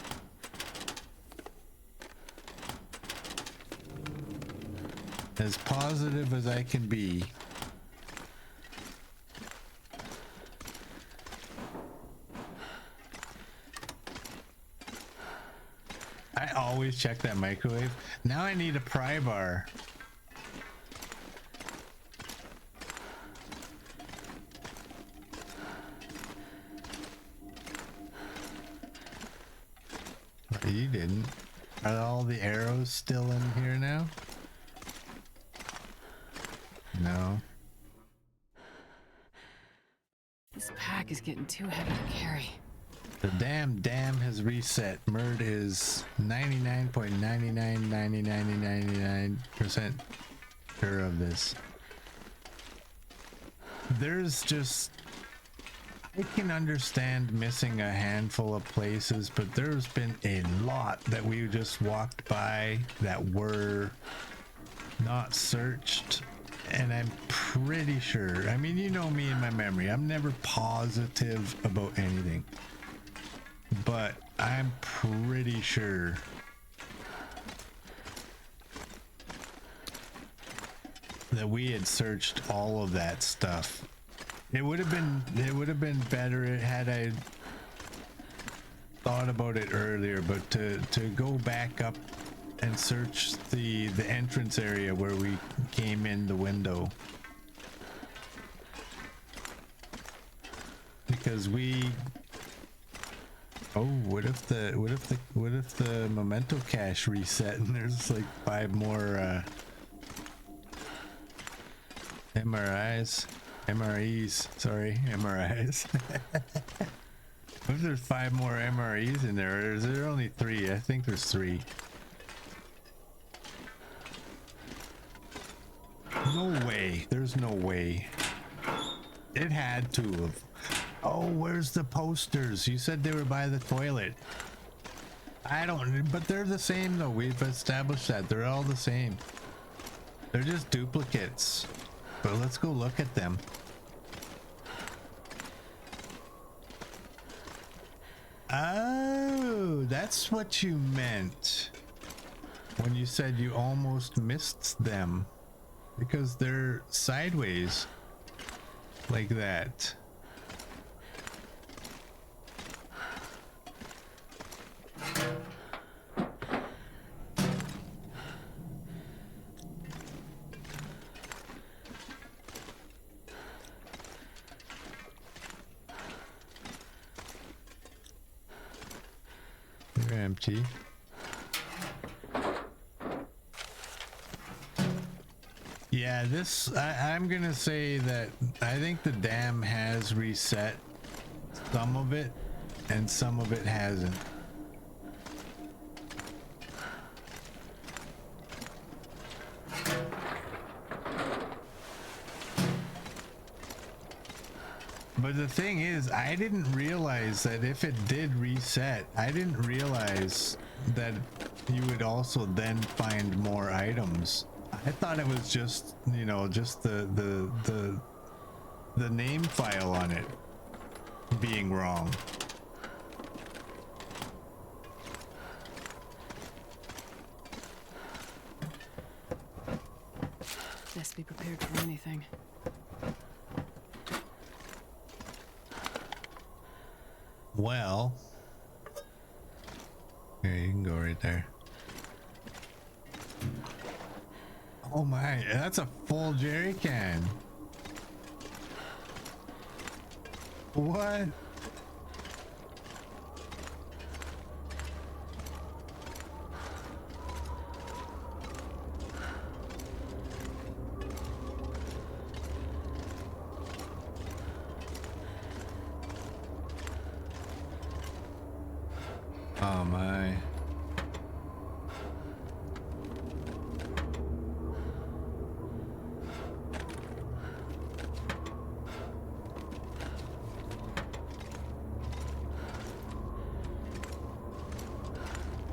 As positive as I can be. I always check that microwave. Now I need a pry bar. You didn't. Are all the arrows still in here now? No. This pack is getting too heavy to carry. The damn dam has reset. Murd is 99.999999% sure of this. There's just... I can understand missing a handful of places, but there's been a lot that we just walked by that were not searched. And I'm pretty sure, I mean, you know me and my memory, I'm never positive about anything, but I'm pretty sure that we had searched all of that stuff. It would have been better had I thought about it earlier, but to go back up and search the entrance area where we came in the window, because we... Oh, what if the memento cache reset and there's like 5 more MRIs? MREs. Sorry, MRIs. What if there's 5 more MREs in there? Or is there only 3? I think there's 3. No way. There's no way. It had to have. Oh, where's the posters? You said they were by the toilet. I don't, but they're the same though. We've established that. They're all the same. They're just duplicates. But let's go look at them. Oh, that's what you meant when you said you almost missed them. Because they're sideways like that. They're empty. Yeah, this, I'm gonna say that I think the dam has reset some of it and some of it hasn't. But the thing is, I didn't realize that if it did reset, I didn't realize that you would also then find more items. I thought it was just, you know, just the name file on it being wrong. Best be prepared for anything. Well, here, you can go right there. Oh my, that's a full jerry can. What? Oh my.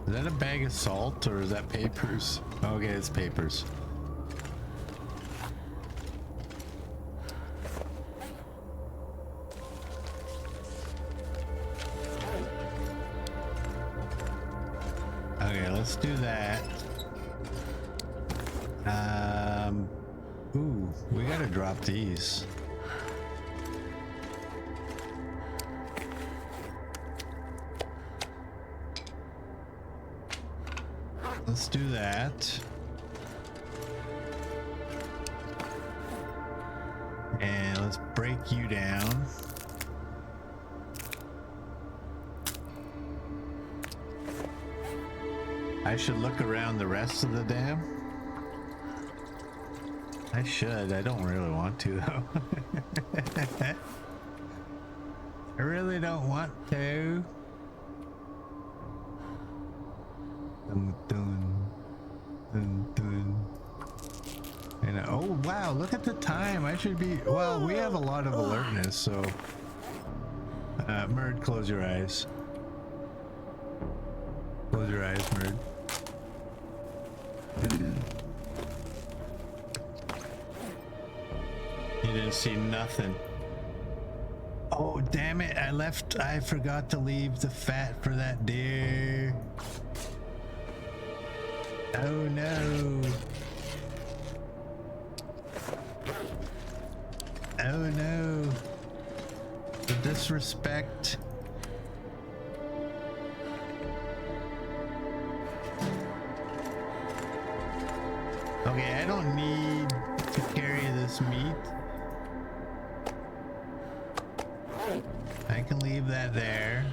Is that a bag of salt or is that papers? Okay, it's papers. Okay, let's do that. Ooh, we gotta drop these. Let's do that. And let's break you down. I should look around the rest of the dam. I should. I don't really want to though. I really don't want to. Dun, dun, dun, dun. And oh wow, look at the time. I should be, well, we have a lot of alertness, so Merd, close your eyes. Close your eyes, Merd. You didn't see nothing. Oh damn it, I forgot to leave the fat for that deer. Oh no. Oh no. The disrespect. Okay, I don't need to carry this meat. I can leave that there.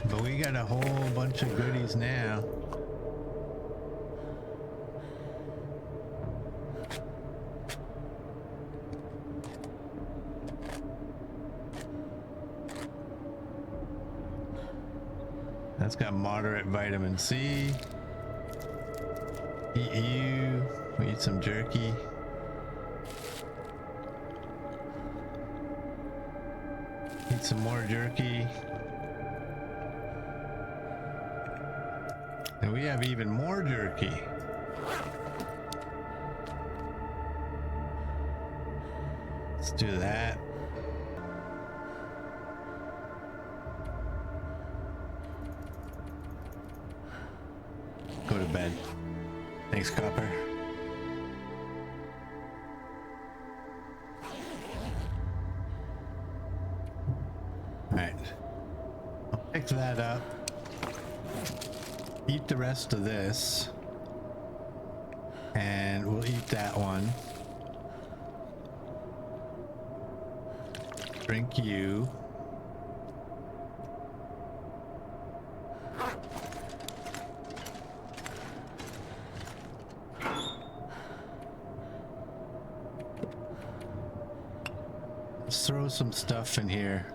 But we got a whole bunch of goodies now. That's got moderate vitamin C. Eat you. We eat some jerky. Eat some more jerky. And we have even more jerky. Let's do that. Go to bed. Thanks, Copper. Alright. I'll pick that up. Eat the rest of this. And we'll eat that one. Drink you. Let's throw some stuff in here.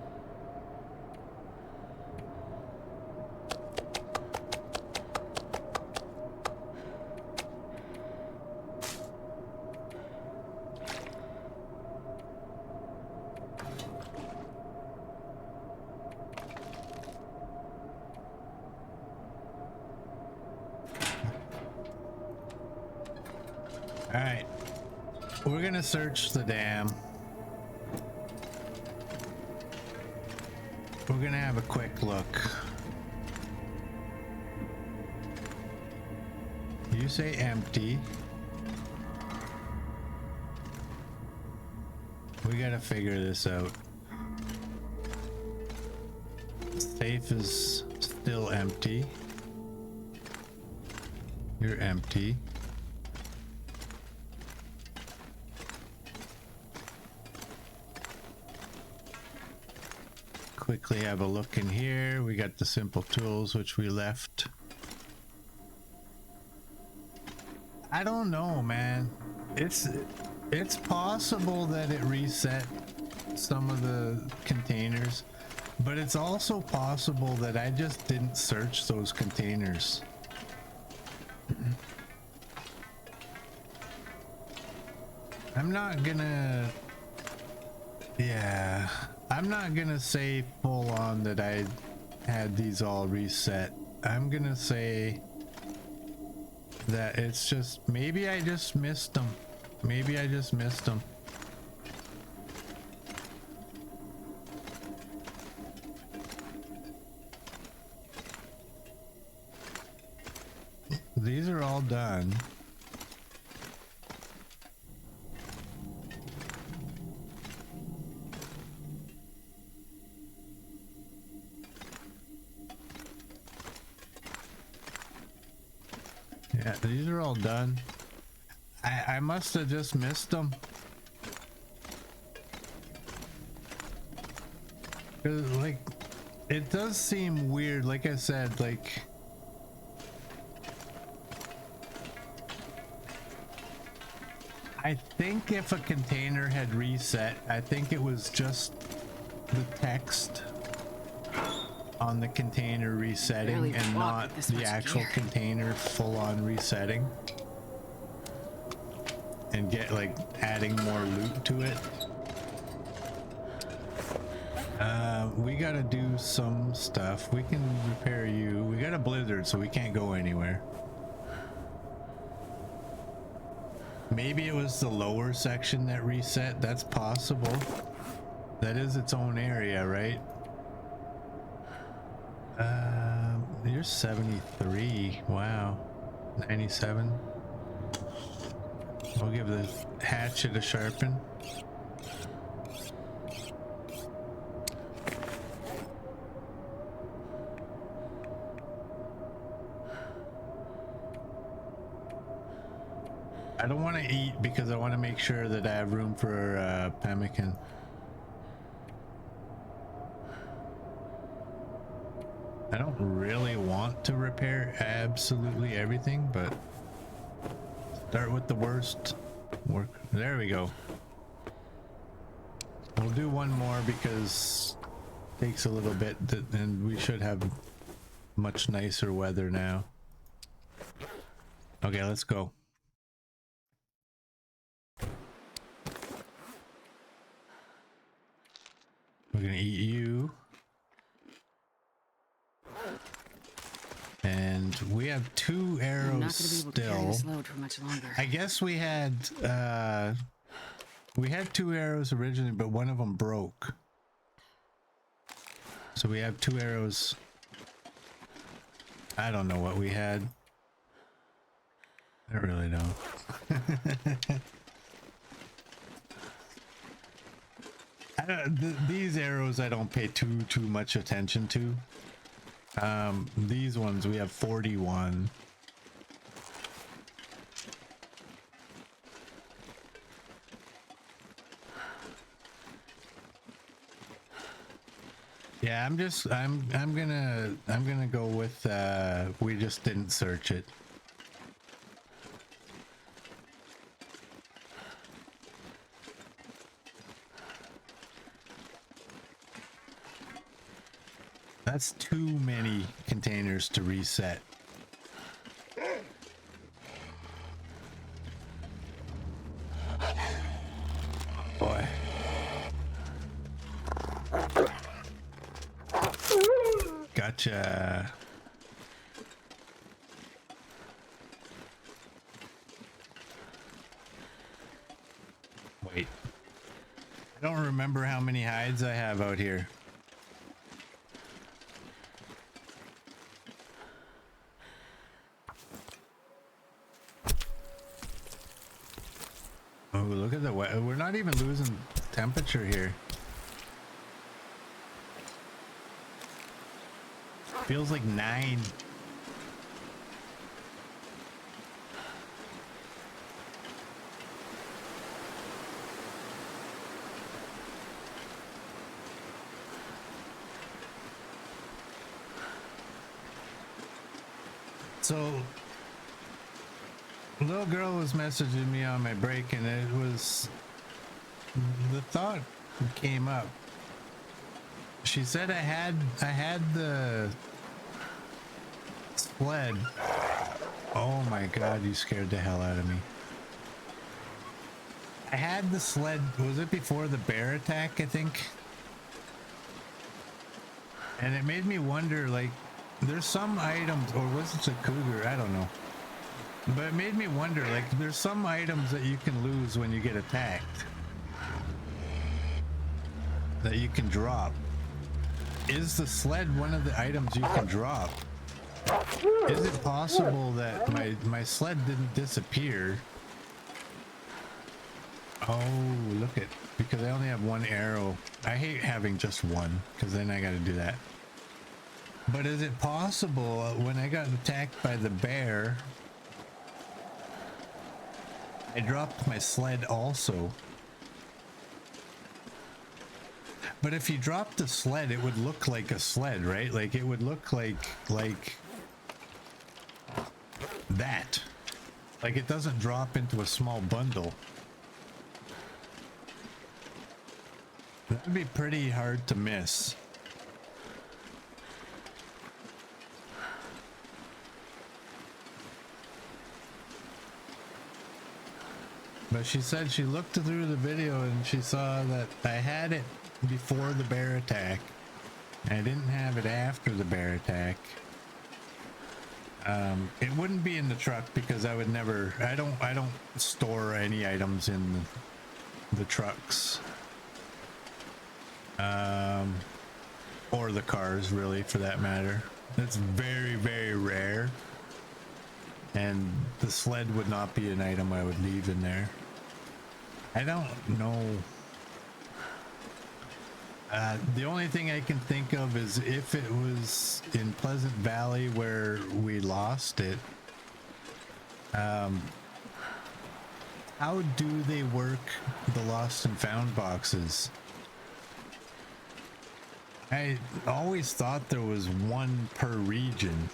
All right, we're gonna search the dam. We're gonna have a quick look. You say empty. We gotta figure this out. Safe is still empty. You're empty. Quickly have a look in here. We got the simple tools which we left. I don't know, man. It's possible that it reset some of the containers, but it's also possible that I just didn't search those containers. I'm not gonna, yeah, I'm not gonna say full on that I had these all reset. I'm gonna say that it's just, maybe I just missed them. Maybe I just missed them. These are all done. Yeah, these are all done. I must have just missed them. 'Cause, like, it does seem weird. Like I said, like, I think if a container had reset, I think it was just the text on the container resetting and not the actual container full on resetting and get like adding more loot to it. We gotta do some stuff. We can repair you. We got a blizzard, so we can't go anywhere. Maybe it was the lower section that reset. That's possible. That is its own area, right? You're 73. Wow. 97. I'll give the hatchet a sharpen. I don't want to eat because I want to make sure that I have room for pemmican. I don't really want to repair absolutely everything, but start with the worst. Work. There we go. We'll do one more because it takes a little bit, and we should have much nicer weather now. Okay, let's go. We're gonna eat you. And we have 2 arrows I'm not gonna be able to carry still. this load for much longer. I guess we had 2 arrows originally, but one of them broke. So we have 2 arrows. I don't know what we had. I really don't. These arrows I don't pay too much attention to. These ones we have 41. Yeah, I'm gonna go with we just didn't search it. That's too many containers to reset. Boy. Gotcha. Wait. I don't remember how many hides I have out here. Oh, look at the weather. We're not even losing temperature here. Feels like 9. So, a little girl was messaging me on my break, and it was the thought came up. She said I had the sled. Oh my god, you scared the hell out of me. I had the sled, was it before the bear attack, I think? And it made me wonder, like, there's some items, or was it a cougar? I don't know. But it made me wonder, like, there's some items that you can lose when you get attacked. That you can drop. Is the sled one of the items you can drop? Is it possible that my sled didn't disappear? Oh, look at, because I only have 1 arrow. I hate having just 1, because then I gotta do that. But is it possible when I got attacked by the bear, I dropped my sled also? But if you dropped the sled, it would look like a sled, right? Like it would look like that. Like it doesn't drop into a small bundle. That would be pretty hard to miss. But she said she looked through the video and she saw that I had it before the bear attack. I didn't have it after the bear attack. It wouldn't be in the truck because I would never, I don't store any items in the trucks. Or the cars, really, for that matter. It's very, very rare. And the sled would not be an item I would leave in there. I don't know. The only thing I can think of is if it was in Pleasant Valley where we lost it. How do they work the lost and found boxes? I always thought there was 1 per region,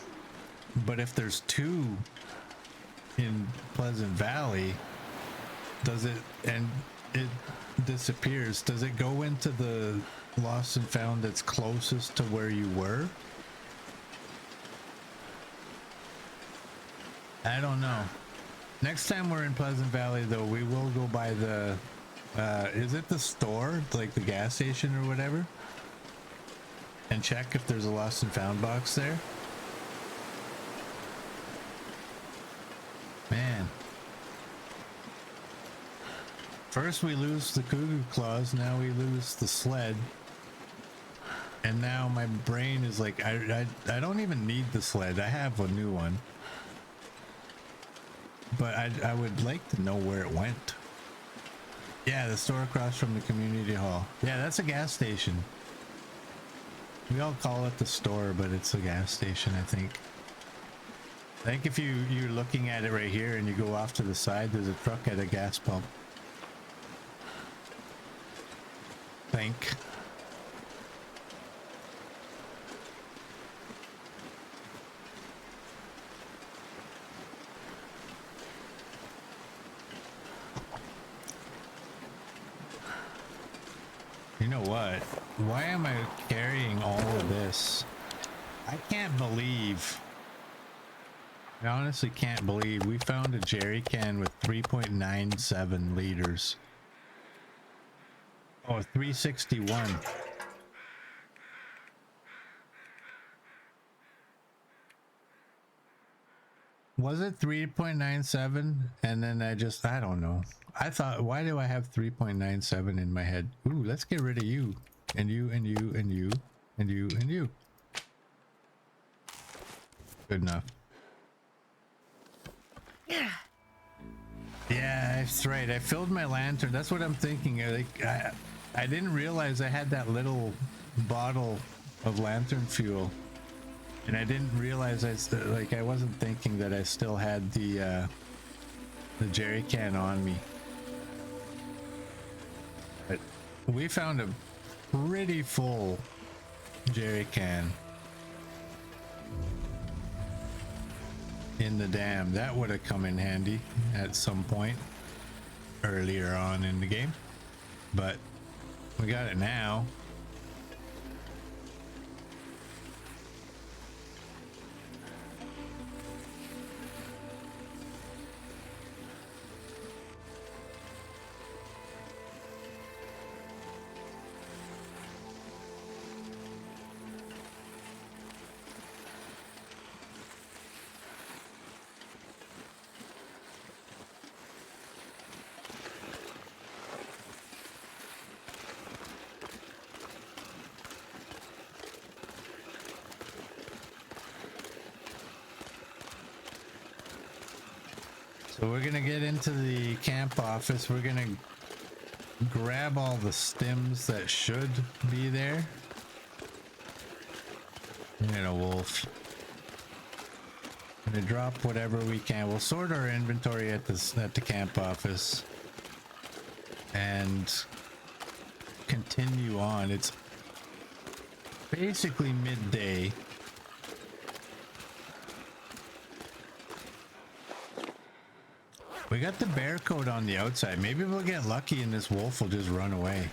but if there's 2 in Pleasant Valley, does it, and it disappears, does it go into the lost and found that's closest to where you were? I don't know. Next time we're in Pleasant Valley, though, we will go by the, is it the store? Like the gas station or whatever? And check if there's a lost and found box there. Man. First we lose the cuckoo claws, now we lose the sled. And now my brain is like, I don't even need the sled. I have a new one. But I would like to know where it went. Yeah, the store across from the community hall. Yeah, that's a gas station. We all call it the store, but it's a gas station, I think. I think if you're looking at it right here and you go off to the side, there's a truck at a gas pump. Think. You know what? Why am I carrying all of this? I can't believe. I honestly can't believe we found a jerry can with 3.97 liters. Oh, 361. Was it 3.97? And then I don't know. I thought, why do I have 3.97 in my head? Ooh, let's get rid of you. And you, and you, and you, and you, and you. Good enough. Yeah, that's right. I filled my lantern. That's what I'm thinking. Like, I didn't realize I had that little bottle of lantern fuel. And I didn't realize I wasn't thinking that I still had the jerry can on me. But we found a pretty full jerry can in the dam. That would have come in handy at some point earlier on in the game, but we got it now. So we're gonna get into the camp office. We're gonna grab all the stims that should be there. And a wolf. Gonna drop whatever we can. We'll sort our inventory at the camp office and continue on. It's basically midday. We got the bear coat on the outside. Maybe we'll get lucky and this wolf will just run away.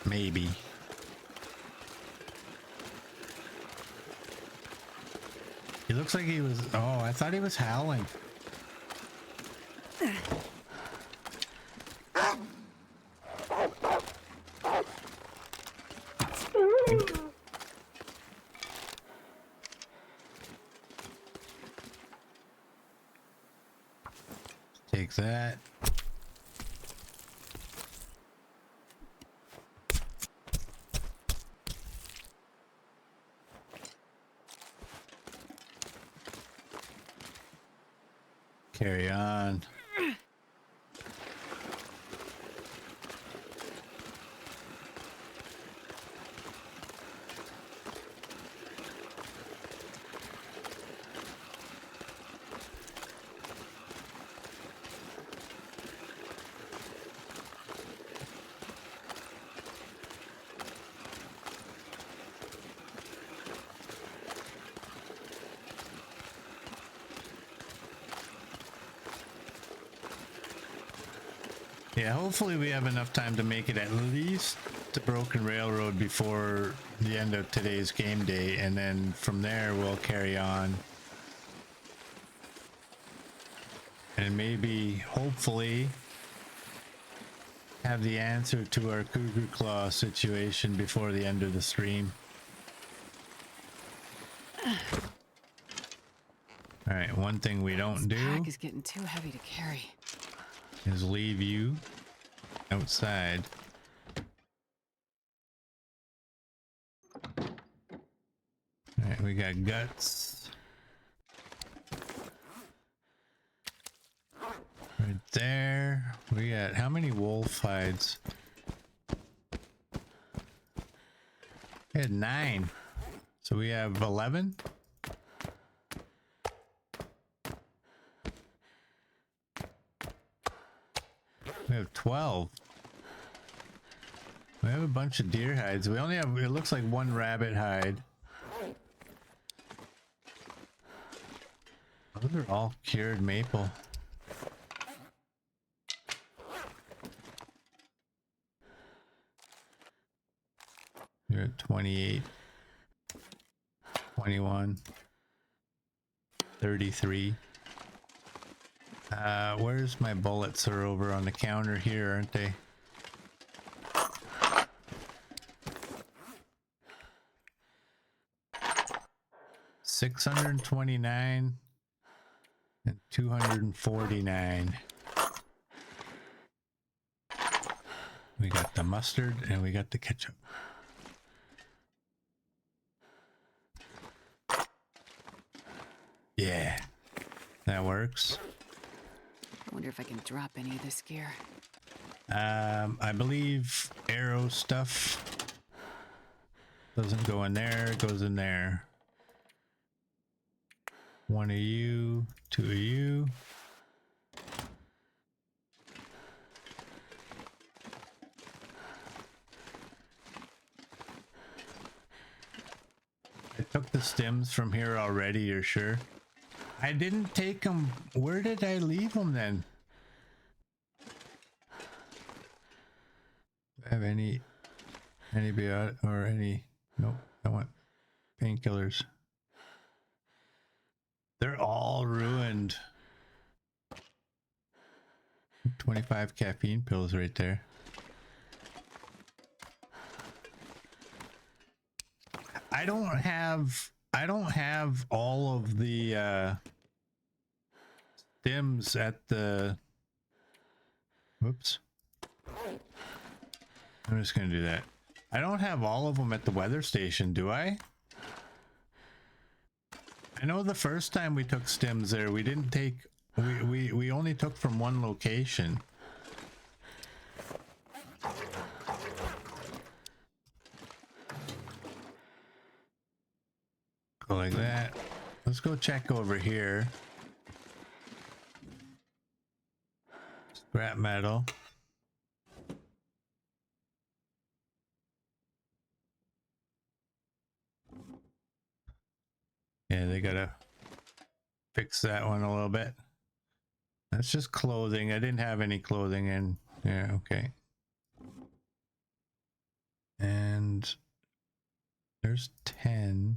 Maybe. He looks like he was... Oh, I thought he was howling. Take that. Carry on. Yeah, hopefully we have enough time to make it at least to Broken Railroad before the end of today's game day, and then from there we'll carry on. And maybe, hopefully, have the answer to our Cougar Claw situation before the end of the stream. Alright, one thing we don't This do pack is getting too heavy to carry. is leave you outside. Alright, we got guts. Right there. We got how many wolf hides? We had 9. So we have 11. We have 12. We have a bunch of deer hides. We only have, it looks like 1 rabbit hide. Those are all cured maple. You're at 28, 21, 33. Where's my bullets? Are over on the counter here, aren't they? $629 and $249. We got the mustard and we got the ketchup. Yeah, that works. I wonder if I can drop any of this gear. I believe arrow stuff doesn't go in there, it goes in there. 1 of you, 2 of you. I took the stems from here already, you're sure? I didn't take them. Where did I leave them then? Do I have any antibiotic or any? Nope, I want painkillers. They're all ruined. 25 caffeine pills right there. I don't have all of the stems at the, whoops. I'm just gonna do that. I don't have all of them at the weather station, do I? I know the first time we took stems there, we didn't take, we only took from one location. Go like that. Let's go check over here. Scrap metal. Yeah, they gotta fix that one a little bit. That's just clothing. I didn't have any clothing in. Yeah, okay. And there's 10.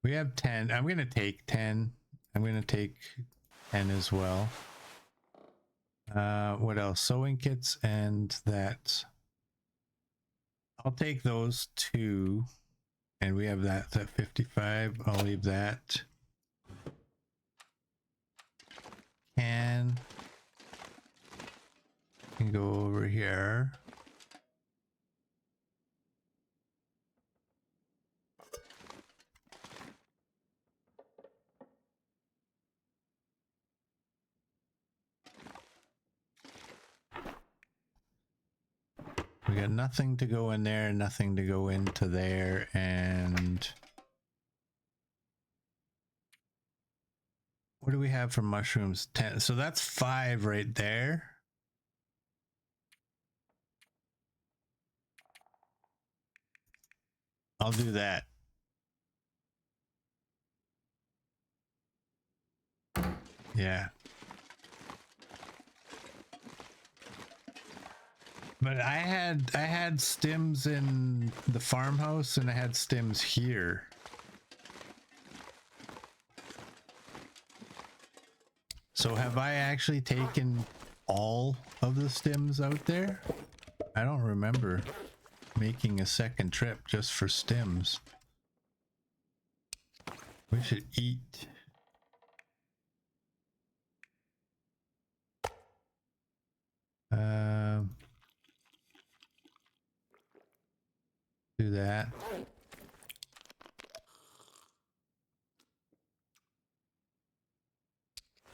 We have 10. I'm gonna take 10. I'm gonna take 10 as well. What else? Sewing kits and that. I'll take those 2. And we have that at 55. I'll leave that. Can go over here. We got nothing to go in there, nothing to go into there, and what do we have for mushrooms? 10. So that's 5 right there. I'll do that. Yeah. But I had stims in the farmhouse and I had stims here. So have I actually taken all of the stims out there? I don't remember making a second trip just for stims. We should eat. Do that.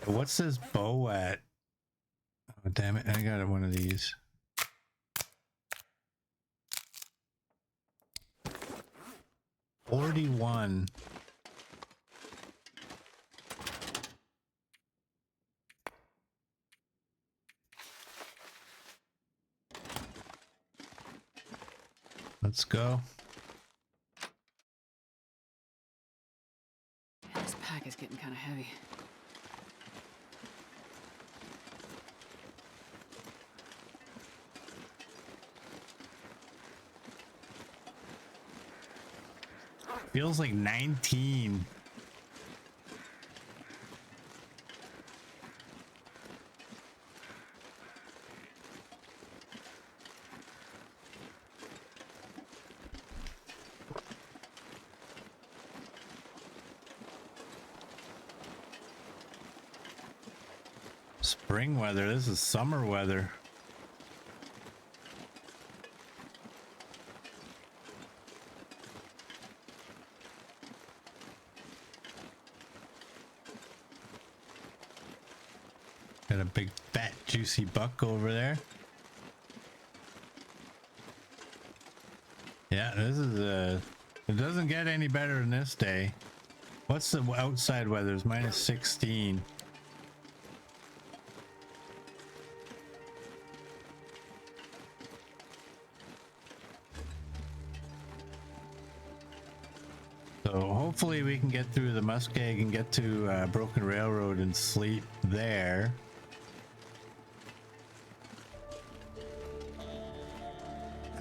What's this bow at? Oh, damn it. I got one of these. $41. Let's go. Yeah, this pack is getting kind of heavy. Feels like 19. Spring weather. This is summer weather. Got a big fat juicy buck over there. Yeah, this is it doesn't get any better than this day. What's the outside weather? It's minus 16. So hopefully we can get through the Muskeg and get to Broken Railroad and sleep there.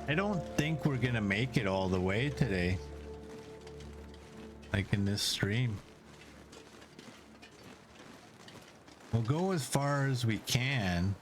I don't think we're gonna make it all the way today, like in this stream. We'll go as far as we can.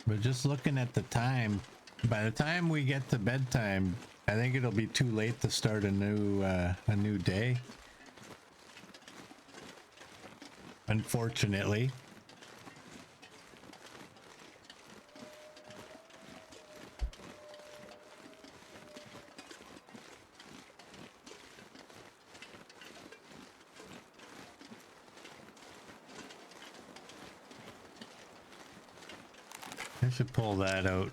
But just looking at the time, by the time we get to bedtime, I think it'll be too late to start a new day. Unfortunately. I should pull that out.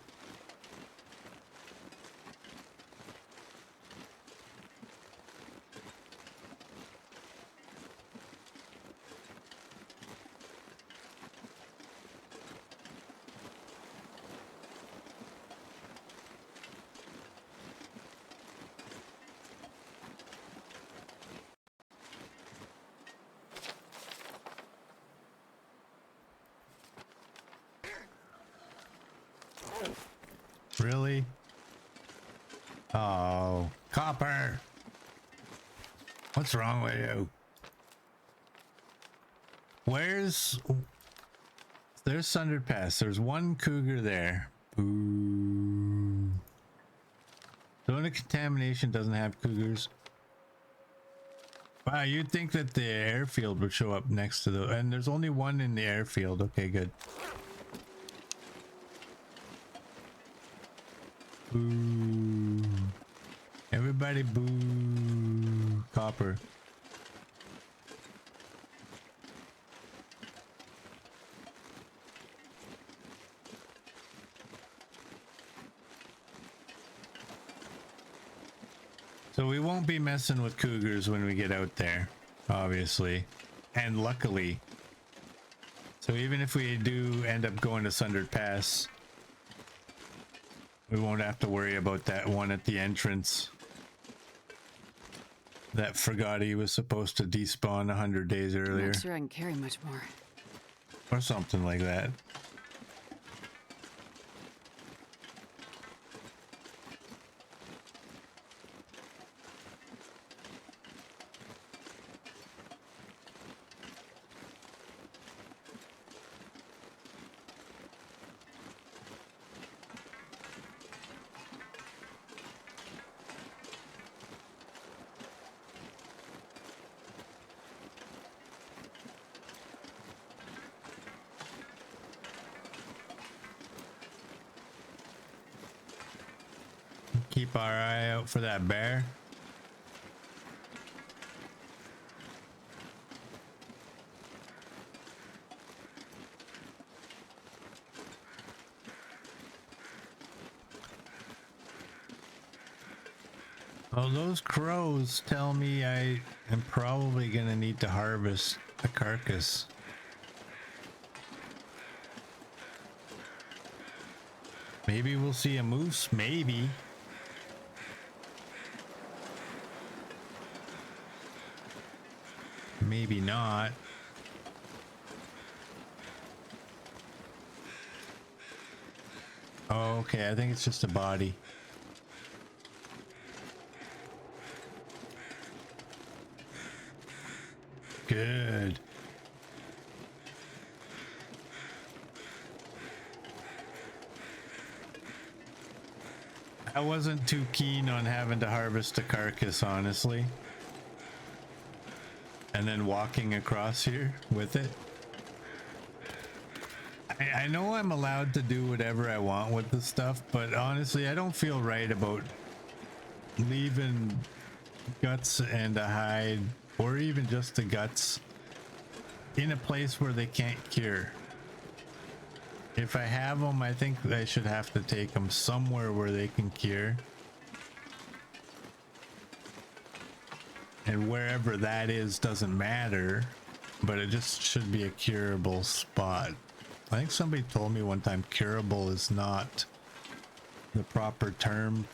Really? Oh, Copper! What's wrong with you? There's Sundered Pass. There's one cougar there. Boo. Zone of Contamination doesn't have cougars. Wow, you'd think that the airfield would show up next to the... And there's only one in the airfield. Okay, good. Boo. Everybody boo. Copper. So we won't be messing with cougars when we get out there, obviously. And luckily. So even if we do end up going to Sundered Pass, We won't have to worry about that one at the entrance that forgot he was supposed to despawn 100 days earlier. Not sure I can carry much more. Or something like that. Keep our eye out for that bear. Well, those crows tell me I am probably gonna need to harvest a carcass. Maybe we'll see a moose, maybe. Maybe not. Oh, okay, I think it's just a body. Good. I wasn't too keen on having to harvest a carcass, honestly. And then walking across here with it. I know I'm allowed to do whatever I want with the stuff, but honestly, I don't feel right about leaving guts and a hide, or even just the guts, in a place where they can't cure. If I have them, I think I should have to take them somewhere where they can cure. And wherever that is doesn't matter, but it just should be a curable spot. I think somebody told me one time curable is not the proper term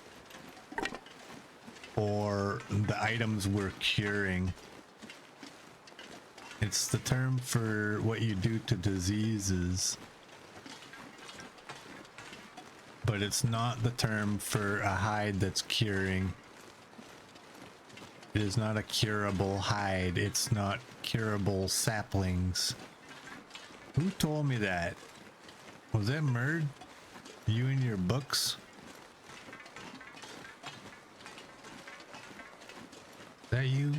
for the items we're curing. It's the term for what you do to diseases. But it's not the term for a hide that's curing. It is not a curable hide. It's not curable saplings. Who told me that? Was that Murd? You and your books? Is that you?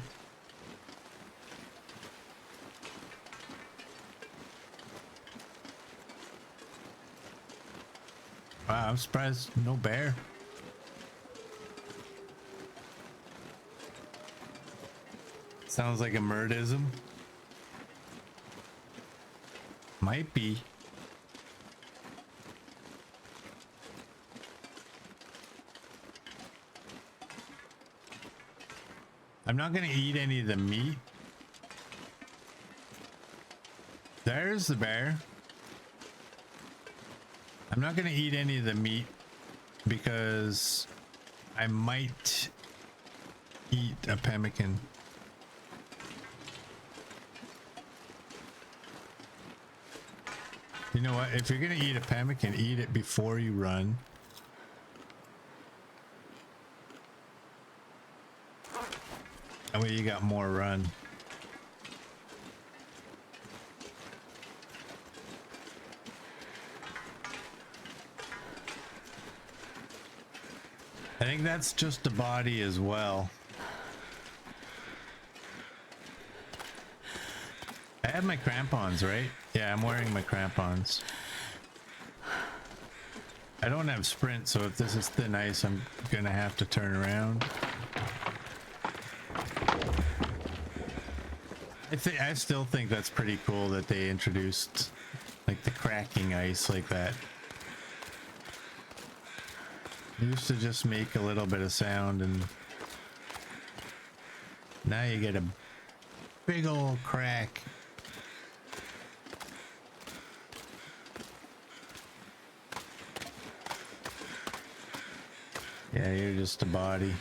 Wow, I'm surprised no bear. Sounds like a Murdism. Might be. I'm not gonna eat any of the meat. There's the bear. I'm not gonna eat any of the meat because I might eat a pemmican. You know what? If you're gonna eat a pemmican, eat it before you run. That way you got more run. I think that's just a body as well. I have my crampons, right? Yeah, I'm wearing my crampons. I don't have sprint, so if this is thin ice, I'm gonna have to turn around. I still think that's pretty cool that they introduced like the cracking ice like that. It used to just make a little bit of sound, and now you get a big old crack. Yeah, you're just a body.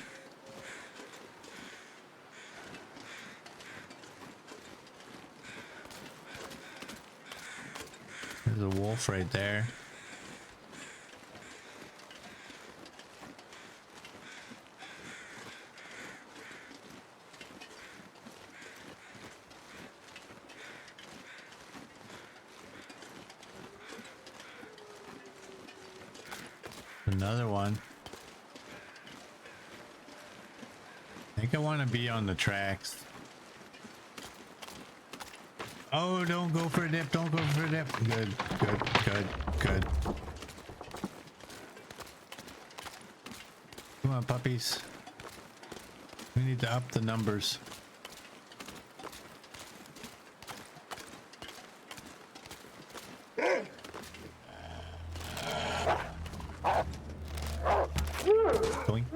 There's a wolf right there. Another one. I think I want to be on the tracks. Oh, don't go for a dip. Don't go for a dip. Good, good, good, good. Come on, puppies. We need to up the numbers. Going.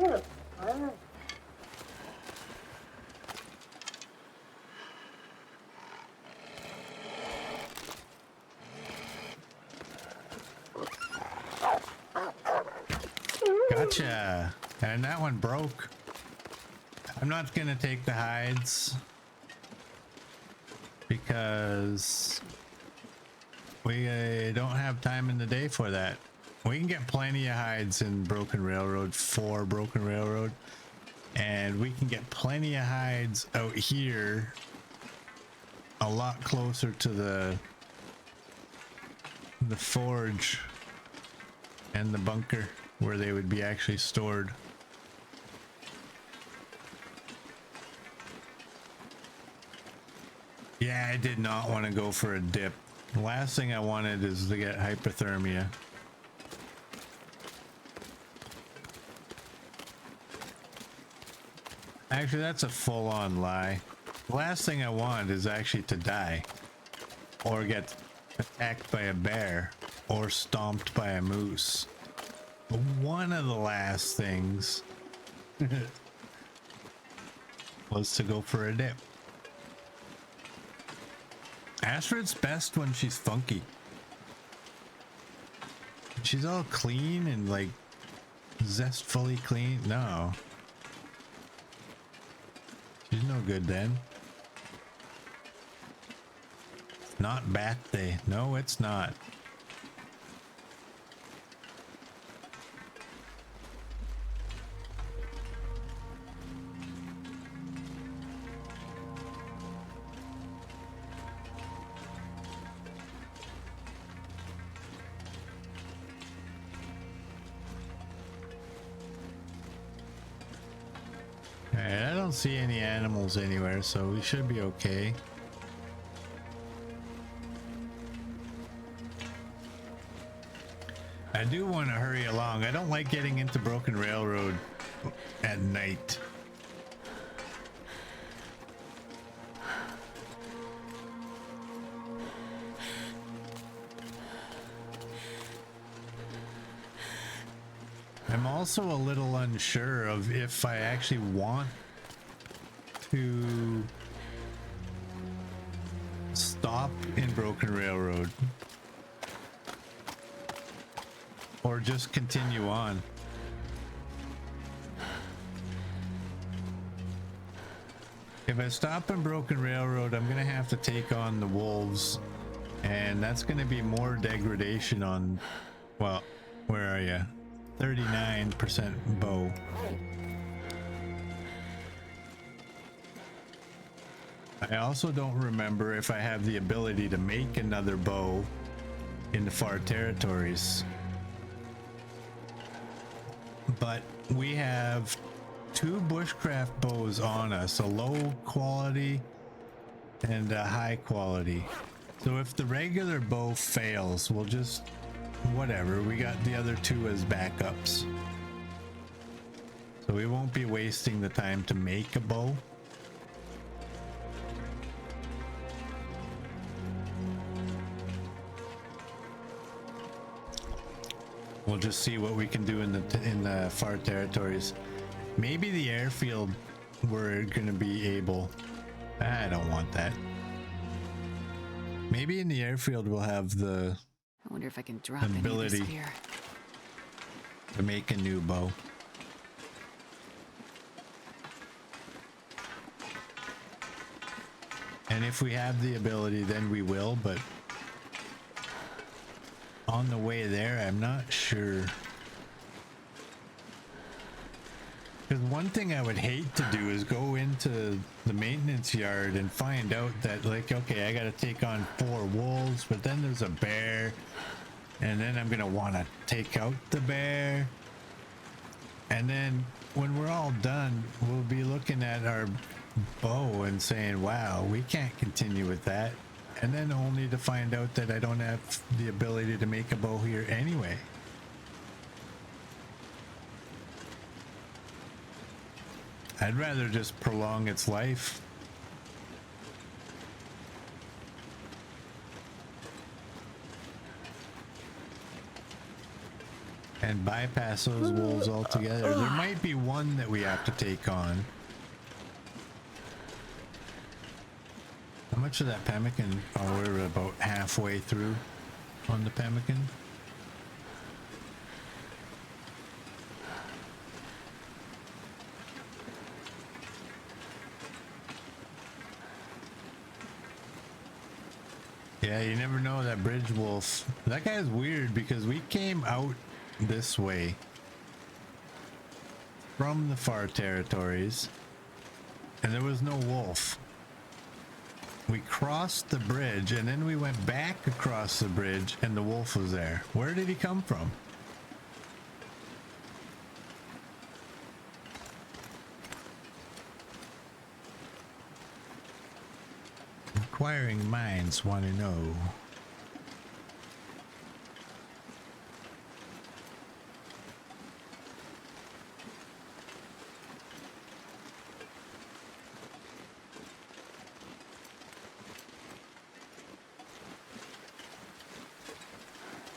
Gotcha. And that one broke. I'm not gonna take the hides because we don't have time in the day for that. We can get plenty of hides in Broken Railroad for Broken Railroad, and we can get plenty of hides out here a lot closer to the forge and the bunker where they would be actually stored. Yeah, I did not want to go for a dip. The last thing I wanted is to get hypothermia. Actually, that's a full-on lie. The last thing I want is actually to die or get attacked by a bear or stomped by a moose. But one of the last things was to go for a dip. Astrid's best when she's funky. She's all clean and like zestfully clean. No. She's no good then. It's not Bat Day. No, it's not. I don't see any animals anywhere, so we should be okay. I do want to hurry along. I don't like getting into Broken Railroad at night. I'm also a little unsure of if I actually want to stop in Broken Railroad or just continue on. If I stop in Broken Railroad, I'm gonna have to take on the wolves, and that's gonna be more degradation on, well, where are you? 39% bow. I also don't remember if I have the ability to make another bow in the far territories. But we have two bushcraft bows on us, a low quality and a high quality. So if the regular bow fails, we'll just whatever, we got the other two as backups. So we won't be wasting the time to make a bow. We'll just see what we can do in the far territories. Maybe the airfield we're gonna be able. I don't want that. Maybe in the airfield we'll have the I wonder if I can drop any of ability this here. to make a new bow. And if we have the ability, then we will, but on the way there, I'm not sure. Because one thing I would hate to do is go into the maintenance yard and find out that, like, okay, I got to take on 4 wolves, but then there's a bear, and then I'm going to want to take out the bear. And then when we're all done, we'll be looking at our bow and saying, wow, we can't continue with that. And then only to find out that I don't have the ability to make a bow here anyway. I'd rather just prolong its life. And bypass those wolves altogether. There might be one that we have to take on. How much of that pemmican? Oh, we're about halfway through on the pemmican. Yeah, you never know that bridge wolf. That guy's weird because we came out this way from the far territories and there was no wolf. We crossed the bridge and then we went back across the bridge and the wolf was there. Where did he come from? Inquiring minds want to know.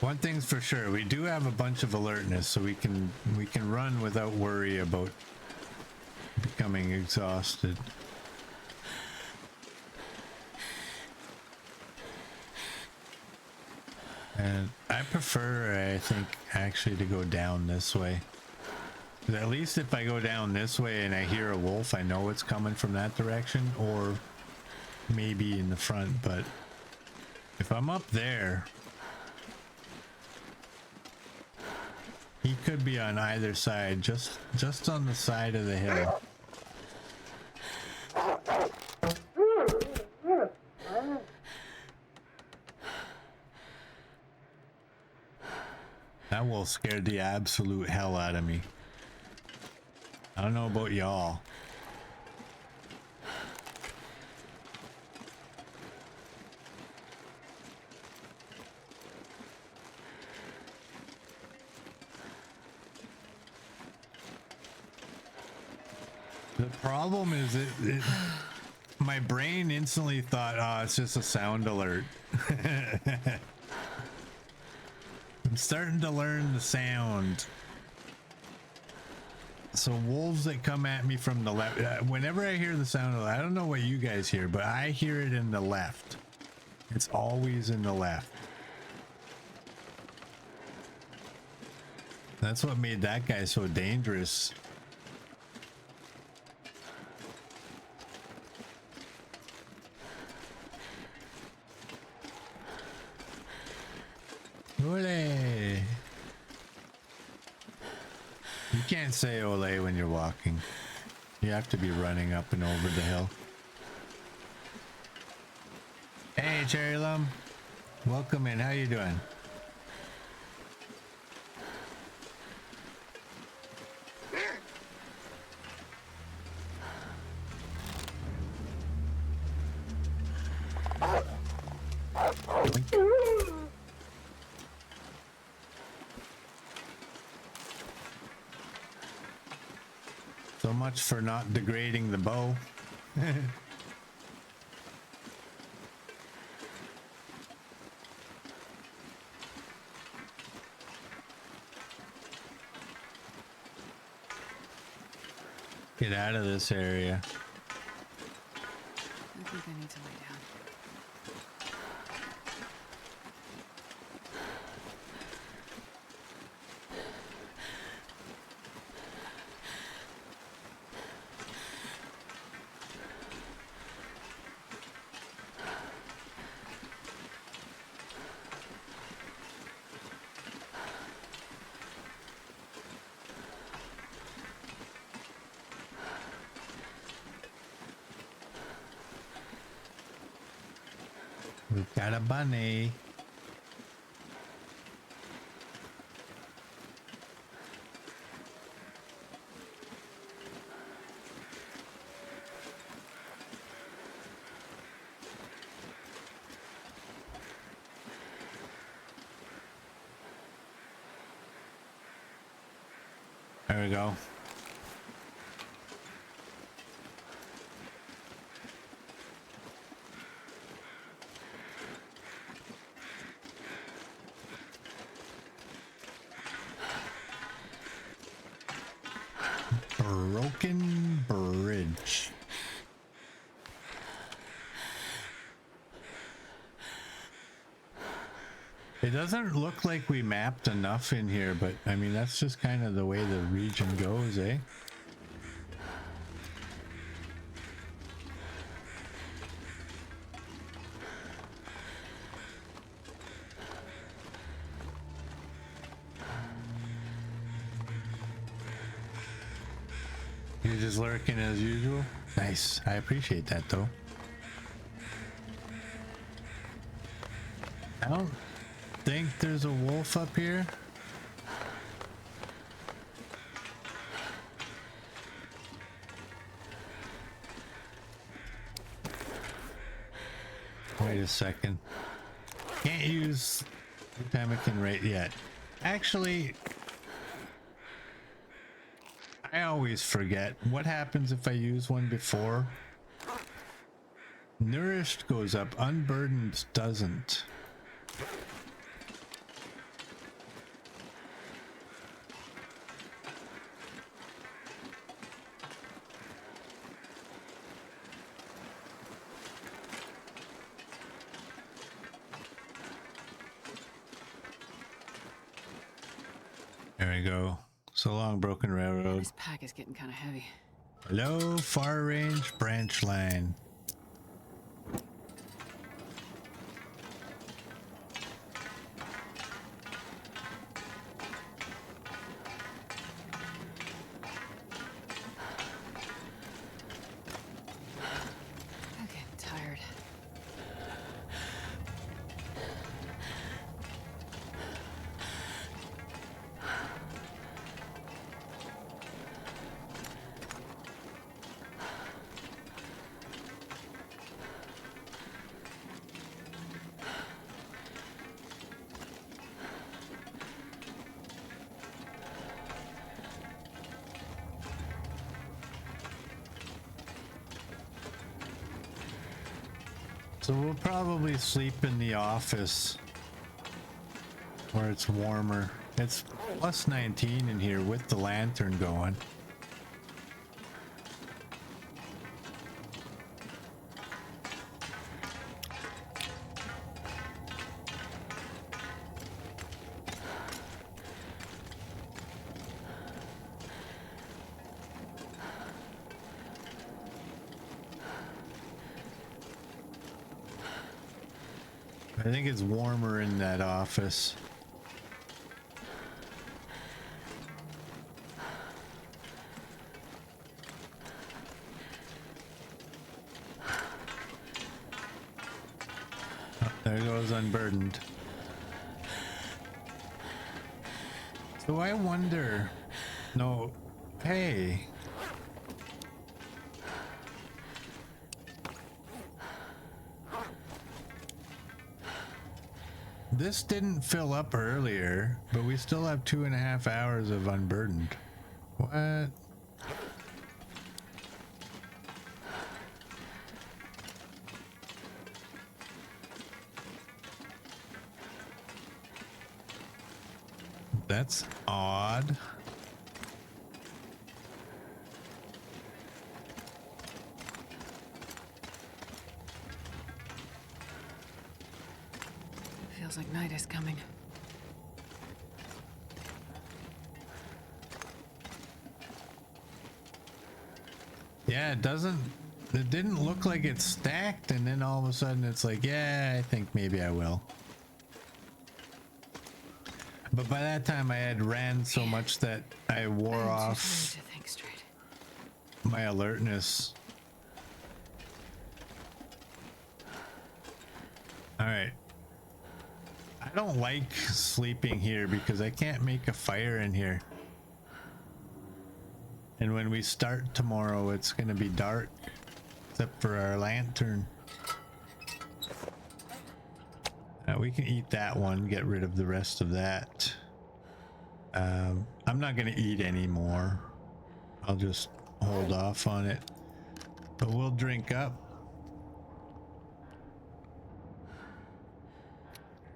One thing's for sure, we do have a bunch of alertness, so we can run without worry about becoming exhausted. And I prefer, I think, actually to go down this way. 'Cause at least if I go down this way and I hear a wolf, I know it's coming from that direction, or maybe in the front. But if I'm up there, he could be on either side, just on the side of the hill. That wolf scared the absolute hell out of me. I don't know about y'all. The problem is my brain instantly thought, oh, it's just a sound alert. I'm starting to learn the sound. So wolves that come at me from the left, whenever I hear the sound, I don't know what you guys hear, but I hear it in the left. It's always in the left. That's what made that guy so dangerous. Ole! You can't say ole when you're walking. You have to be running up and over the hill. Hey, Cherry Lum. Welcome in. How you doing? So much for not degrading the bow. Get out of this area. I think I need to lay down. We've got a bunny. There we go. Broken bridge. It doesn't look like we mapped enough in here, but I mean, that's just kind of the way the region goes, eh? You're just lurking as usual? Nice. I appreciate that, though. I don't think there's a wolf up here. Wait a second. Can't use the time I can rate yet. Actually, I always forget. What happens if I use one before? Nourished goes up, unburdened doesn't. There we go. So long, Broken Railroad. This pack is getting kind of heavy. Hello, far range branch line. Okay, I'm tired. So we'll probably sleep in the office where it's warmer. It's plus 19 in here with the lantern going. I think it's warmer in that office. Oh, there goes unburdened. So I wonder, no, hey. This didn't fill up earlier, but we still have 2.5 hours of unburdened. What? That's odd. Feels like night is coming. Yeah, it didn't look like it's stacked, and then all of a sudden it's like, yeah, I think maybe I will. But by that time I had ran so much that I wore I'm too off tired to think straight. my alertness. All right. I don't like sleeping here because I can't make a fire in here. And when we start tomorrow, it's going to be dark, except for our lantern. We can eat that one, get rid of the rest of that. I'm not going to eat anymore. I'll just hold off on it. But we'll drink up.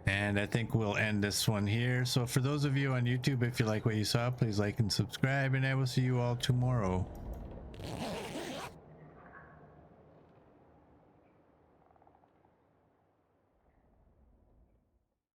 And I think we'll end this one here. So for those of you on YouTube, if you like what you saw, please like and subscribe, and I will see you all tomorrow.